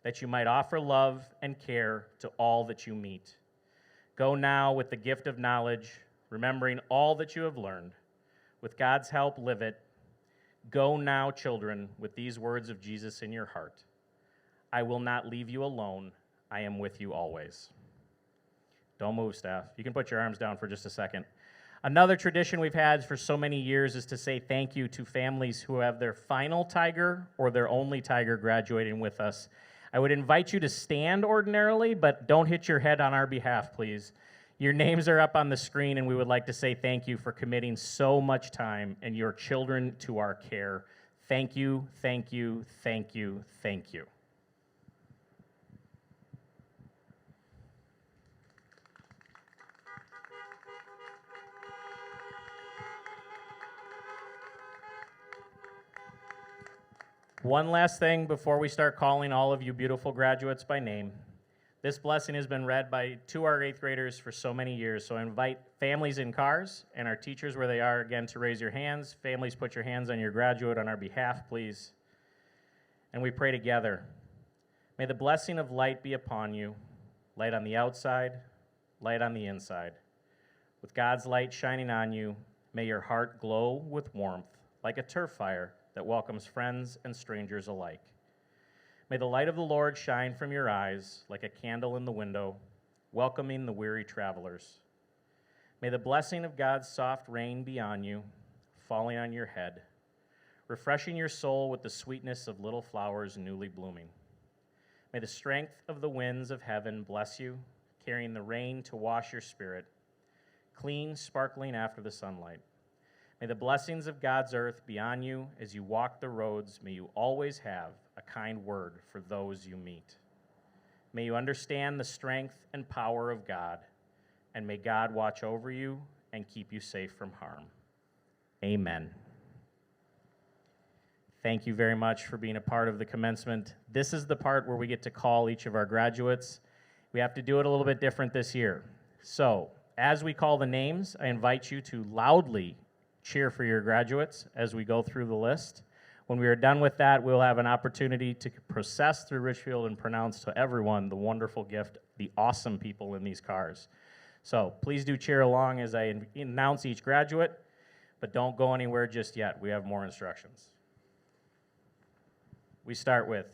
that you might offer love and care to all that you meet. Go now with the gift of knowledge, remembering all that you have learned. With God's help, live it. Go now, children, with these words of Jesus in your heart. I will not leave you alone. I am with you always. Don't move, staff. You can put your arms down for just a second. Another tradition we've had for so many years is to say thank you to families who have their final tiger or their only tiger graduating with us. I would invite you to stand ordinarily, but don't hit your head on our behalf, please. Your names are up on the screen, and we would like to say thank you for committing so much time and your children to our care. Thank you, thank you, thank you, thank you. One last thing before we start calling all of you beautiful graduates by name. This blessing has been read by our 8th graders for so many years, so I invite families in cars and our teachers where they are again to raise your hands. Families, put your hands on your graduate on our behalf, please. And we pray together. May the blessing of light be upon you, light on the outside, light on the inside. With God's light shining on you, may your heart glow with warmth like a turf fire that welcomes friends and strangers alike. May the light of the Lord shine from your eyes like a candle in the window, welcoming the weary travelers. May the blessing of God's soft rain be on you, falling on your head, refreshing your soul with the sweetness of little flowers newly blooming. May the strength of the winds of heaven bless you, carrying the rain to wash your spirit, clean, sparkling after the sunlight. May the blessings of God's earth be on you as you walk the roads. May you always have a kind word for those you meet. May you understand the strength and power of God, and may God watch over you and keep you safe from harm. Amen. Thank you very much for being a part of the commencement. This is the part where we get to call each of our graduates. We have to do it a little bit different this year. So, as we call the names, I invite you to loudly cheer for your graduates as we go through the list. When we are done with that, we'll have an opportunity to process through Richfield and pronounce to everyone the wonderful gift, the awesome people in these cars. So please do cheer along as I announce each graduate, but don't go anywhere just yet. We have more instructions. We start with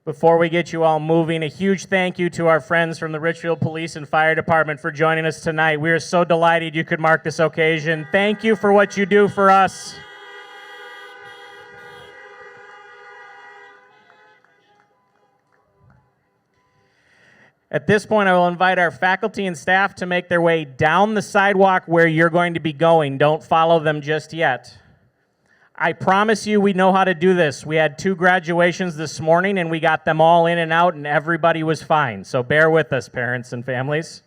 Before we get you all moving, a huge thank you to our friends from the Richfield Police and Fire Department for joining us tonight. We are so delighted you could mark this occasion. Thank you for what you do for us. At this point, I will invite our faculty and staff to make their way down the sidewalk where you're going to be going. Don't follow them just yet. I promise you we know how to do this. We had 2 graduations this morning, and we got them all in and out, and everybody was fine. So bear with us, parents and families.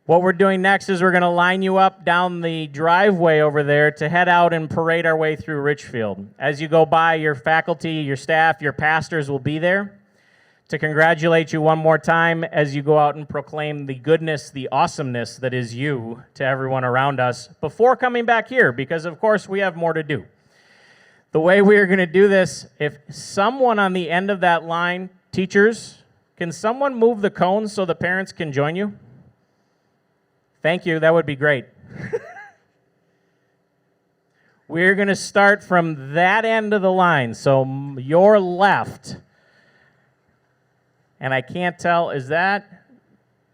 What we're doing next is we're going to line you up down the driveway over there to head out and parade our way through Richfield. As you go by, your faculty, your staff, your pastors will be there. to congratulate you one more time as you go out and proclaim the goodness, the awesomeness that is you to everyone around us before coming back here, because of course we have more to do. The way we are going to do this, if someone on the end of that line, teachers, can someone move the cones so the parents can join you? Thank you, that would be great. We're going to start from that end of the line, so your left. And I can't tell, is that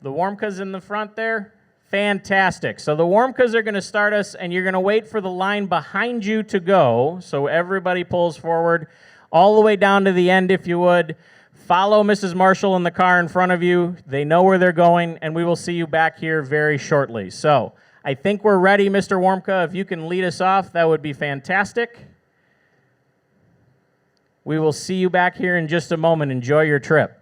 the Warmkas in the front there? Fantastic. So the Warmkas are going to start us, and you're going to wait for the line behind you to go. So everybody pulls forward all the way down to the end, if you would. Follow Mrs. Marshall in the car in front of you. They know where they're going, and we will see you back here very shortly. So I think we're ready, Mr. Warmka. If you can lead us off, that would be fantastic. We will see you back here in just a moment. Enjoy your trip.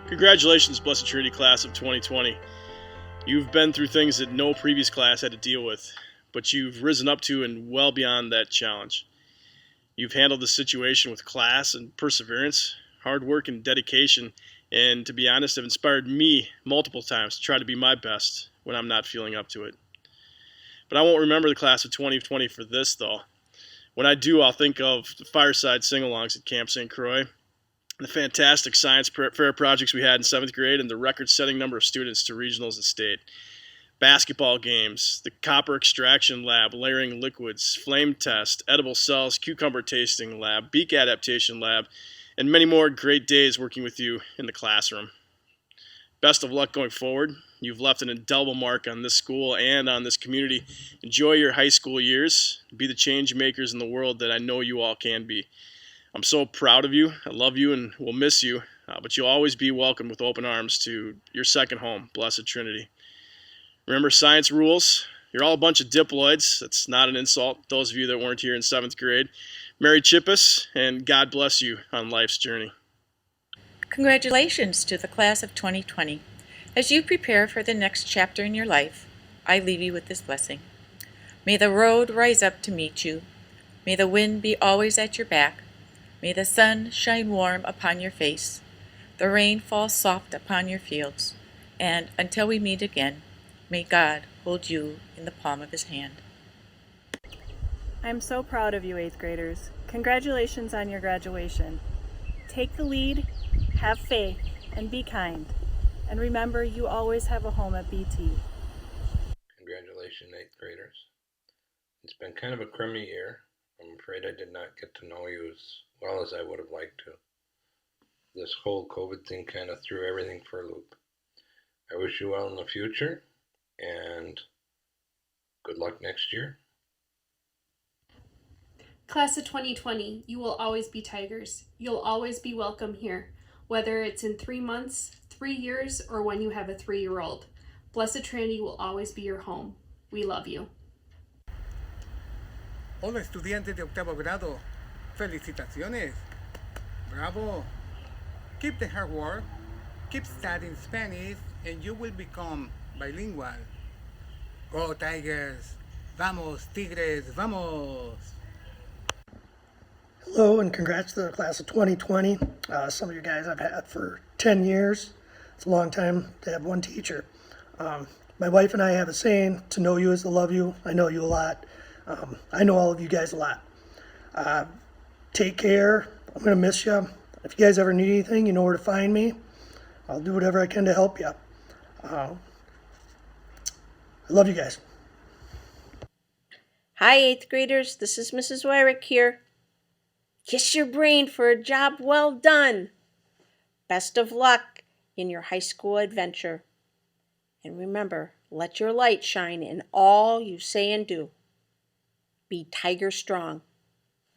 Congratulations, Blessed Trinity class of 2020. You've been through things that no previous class had to deal with, but you've risen up to and well beyond that challenge. You've handled the situation with class and perseverance, hard work and dedication, and to be honest, have inspired me multiple times to try to be my best when I'm not feeling up to it. But I won't remember the class of 2020 for this, though. When I do, I'll think of the fireside sing-alongs at Camp St. Croix, the fantastic science fair projects we had in 7th grade, and the record-setting number of students to regionals and state. Basketball games, the copper extraction lab, layering liquids, flame test, edible cells, cucumber tasting lab, beak adaptation lab, and many more great days working with you in the classroom. Best of luck going forward. You've left an indelible mark on this school and on this community. Enjoy your high school years. Be the change makers in the world that I know you all can be. I'm so proud of you. I love you and will miss you, but you'll always be welcome with open arms to your second home, Blessed Trinity. Remember, science rules. You're all a bunch of diploids. That's not an insult, those of you that weren't here in 7th grade. Merry Chippus, and God bless you on life's journey. Congratulations to the class of 2020. As you prepare for the next chapter in your life, I leave you with this blessing. May the road rise up to meet you. May the wind be always at your back. May the sun shine warm upon your face, the rain fall soft upon your fields, and until we meet again, may God hold you in the palm of his hand. I'm so proud of you, 8th graders. Congratulations on your graduation. Take the lead, have faith, and be kind. And remember, you always have a home at BT. Congratulations, 8th graders. It's been kind of a crummy year. I'm afraid I did not get to know you as well as I would have liked to. This whole COVID thing kind of threw everything for a loop. I wish you well in the future, and good luck next year. Class of 2020, you will always be Tigers. You'll always be welcome here, whether it's in 3 months, 3 years, or when you have a 3-year-old. Blessed Trinity will always be your home. We love you. Hola, estudiantes de octavo grado. Felicitaciones. Bravo. Keep the hard work. Keep studying Spanish, and you will become bilingual. Go Tigers. Vamos, Tigres, vamos. Hello, and congrats to the class of 2020. Some of you guys I've had for 10 years. It's a long time to have one teacher. My wife and I have a saying, to know you is to love you. I know you a lot. I know all of you guys a lot. Take care. I'm going to miss you. If you guys ever need anything, you know where to find me. I'll do whatever I can to help you. I love you guys. Hi, 8th graders. This is Mrs. Wyrick here. Kiss your brain for a job well done. Best of luck in your high school adventure. And remember, let your light shine in all you say and do. Be tiger strong.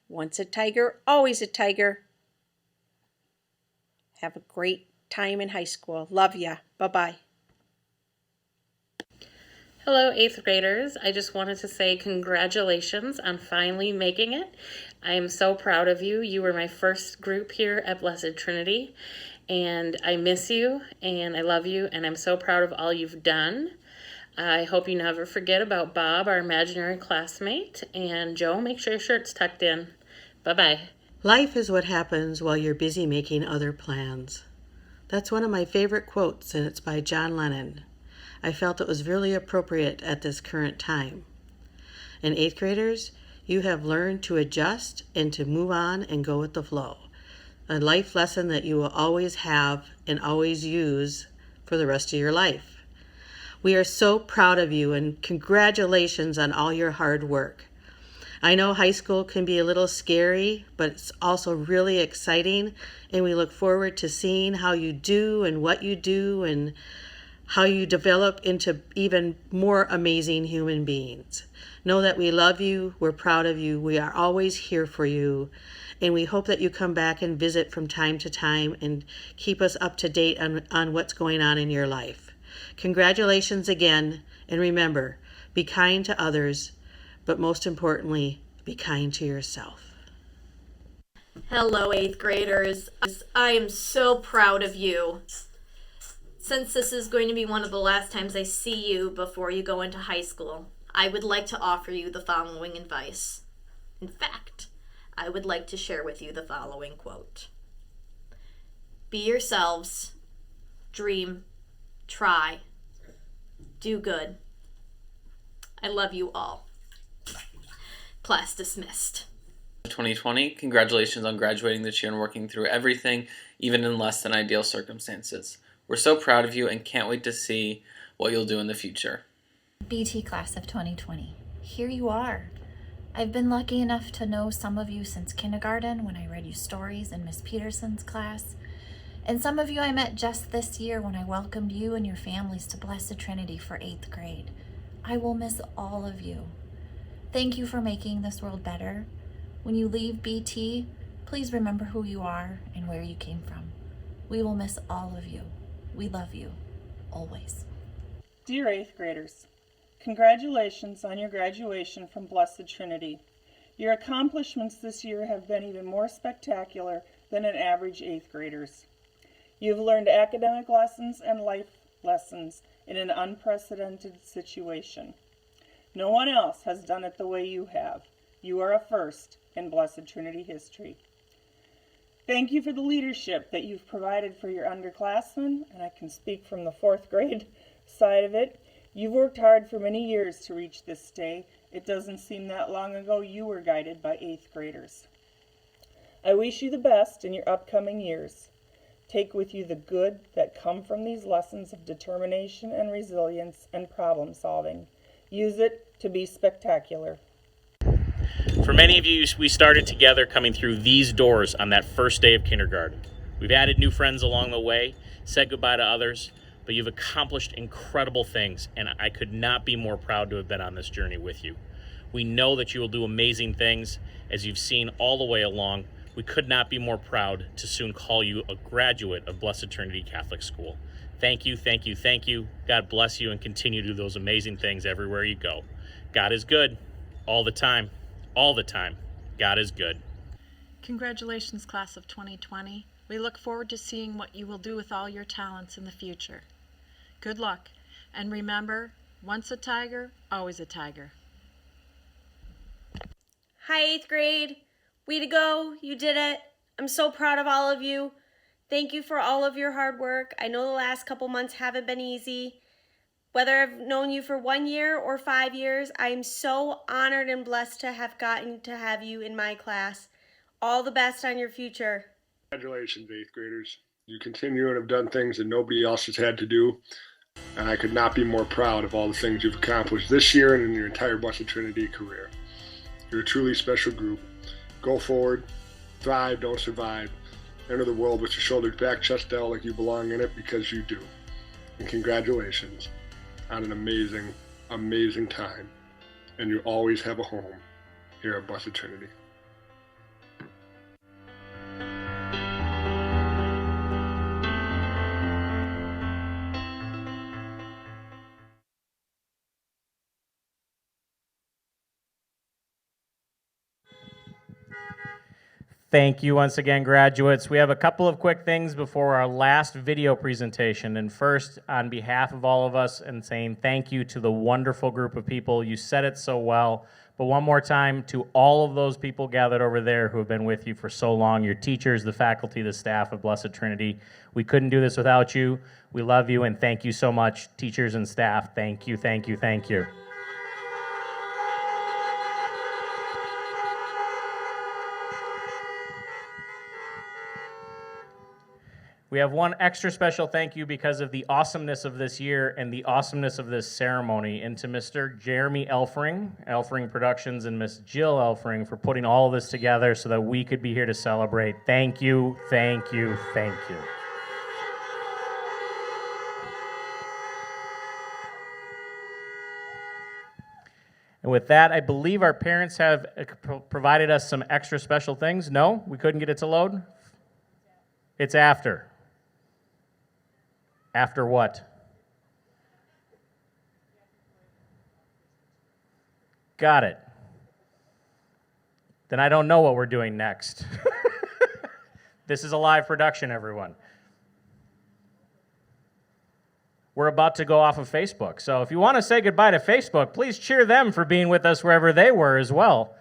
Once a tiger, always a tiger. Have a great time in high school. Love ya. Bye-bye. Hello, 8th graders. I just wanted to say congratulations on finally making it. I am so proud of you. You were my first group here at Blessed Trinity, and I miss you, and I love you, and I'm so proud of all you've done. I hope you never forget about Bob, our imaginary classmate, and Joe, make sure your shirt's tucked in. Bye-bye. Life is what happens while you're busy making other plans. That's one of my favorite quotes, and it's by John Lennon. I felt it was really appropriate at this current time. And 8th graders, you have learned to adjust and to move on and go with the flow. A life lesson that you will always have and always use for the rest of your life. We are so proud of you and congratulations on all your hard work. I know high school can be a little scary, but it's also really exciting, and we look forward to seeing how you do and what you do and how you develop into even more amazing human beings. Know that we love you, we're proud of you, we are always here for you, and we hope that you come back and visit from time to time and keep us up to date on what's going on in your life. Congratulations again, and remember, be kind to others, but most importantly, be kind to yourself. Hello, 8th graders. I am so proud of you. Since this is going to be one of the last times I see you before you go into high school, I would like to offer you the following advice. In fact, I would like to share with you the following quote. Be yourselves, dream, try, do good. I love you all. Class dismissed. 2020, congratulations on graduating this year and working through everything, even in less than ideal circumstances. We're so proud of you and can't wait to see what you'll do in the future. BT class of 2020, here you are. I've been lucky enough to know some of you since kindergarten when I read you stories in Miss Peterson's class. And some of you I met just this year when I welcomed you and your families to Blessed Trinity for 8th grade. I will miss all of you. Thank you for making this world better. When you leave BT, please remember who you are and where you came from. We will miss all of you. We love you, always. Dear 8th graders, congratulations on your graduation from Blessed Trinity. Your accomplishments this year have been even more spectacular than an average 8th grader's. You've learned academic lessons and life lessons in an unprecedented situation. No one else has done it the way you have. You are a first in Blessed Trinity history. Thank you for the leadership that you've provided for your underclassmen, and I can speak from the 4th grade side of it. You've worked hard for many years to reach this day. It doesn't seem that long ago you were guided by 8th graders. I wish you the best in your upcoming years. Take with you the good that come from these lessons of determination and resilience and problem solving. Use it to be spectacular. For many of you, we started together coming through these doors on that first day of kindergarten. We've added new friends along the way, said goodbye to others, but you've accomplished incredible things, and I could not be more proud to have been on this journey with you. We know that you will do amazing things, as you've seen all the way along. We could not be more proud to soon call you a graduate of Blessed Trinity Catholic School. Thank you, thank you, thank you. God bless you and continue to do those amazing things everywhere you go. God is good all the time. All the time. God is good. Congratulations, class of 2020. We look forward to seeing what you will do with all your talents in the future. Good luck, and remember, once a tiger, always a tiger. Hi, 8th grade. Way to go. You did it. I'm so proud of all of you. Thank you for all of your hard work. I know the last couple months haven't been easy. Whether I've known you for 1 year or 5 years, I am so honored and blessed to have gotten to have you in my class. All the best on your future. Congratulations, 8th graders. You continue and have done things that nobody else has had to do, and I could not be more proud of all the things you've accomplished this year and in your entire Blessed Trinity career. You're a truly special group. Go forward, thrive, don't survive. Enter the world with your shoulders back, chest out like you belong in it, because you do. And congratulations on an amazing, amazing time. And you always have a home here at Blessed Trinity. Thank you once again, graduates. We have a couple of quick things before our last video presentation. And first, on behalf of all of us, and saying thank you to the wonderful group of people. You said it so well. But one more time, to all of those people gathered over there who have been with you for so long, your teachers, the faculty, the staff of Blessed Trinity. We couldn't do this without you. We love you, and thank you so much, teachers and staff. Thank you, thank you, thank you. We have one extra special thank you because of the awesomeness of this year and the awesomeness of this ceremony, and to Mr. Jeremy Elfring, Elfring Productions, and Miss Jill Elfring for putting all of this together so that we could be here to celebrate. Thank you, thank you, thank you. And with that, I believe our parents have provided us some extra special things. No, we couldn't get it to load? It's after. After what? Got it. Then I don't know what we're doing next. This is a live production, everyone. we're about to go off of Facebook. So if you want to say goodbye to Facebook, please cheer them for being with us wherever they were as well.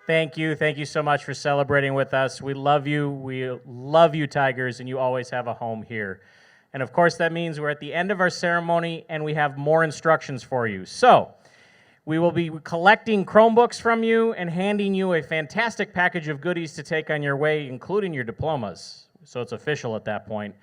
Thank you. Thank you so much for celebrating with us. We love you. We love you, Tigers, and you always have a home here. And of course, that means we're at the end of our ceremony and we have more instructions for you. So, we will be collecting Chromebooks from you and handing you a fantastic package of goodies to take on your way, including your diplomas. So it's official at that point.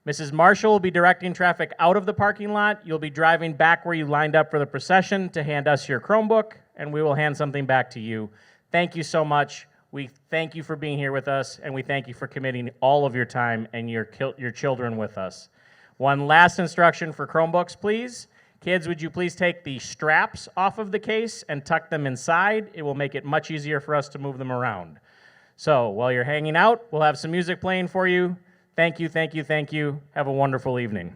Mrs. Marshall will be directing traffic out of the parking lot. You'll be driving back where you lined up for the procession to hand us your Chromebook, and we will hand something back to you. Thank you so much. We thank you for being here with us, and we thank you for committing all of your time and your children with us. One last instruction for Chromebooks, please. Kids, would you please take the straps off of the case and tuck them inside? It will make it much easier for us to move them around. So while you're hanging out, we'll have some music playing for you. Thank you, thank you, thank you. Have a wonderful evening.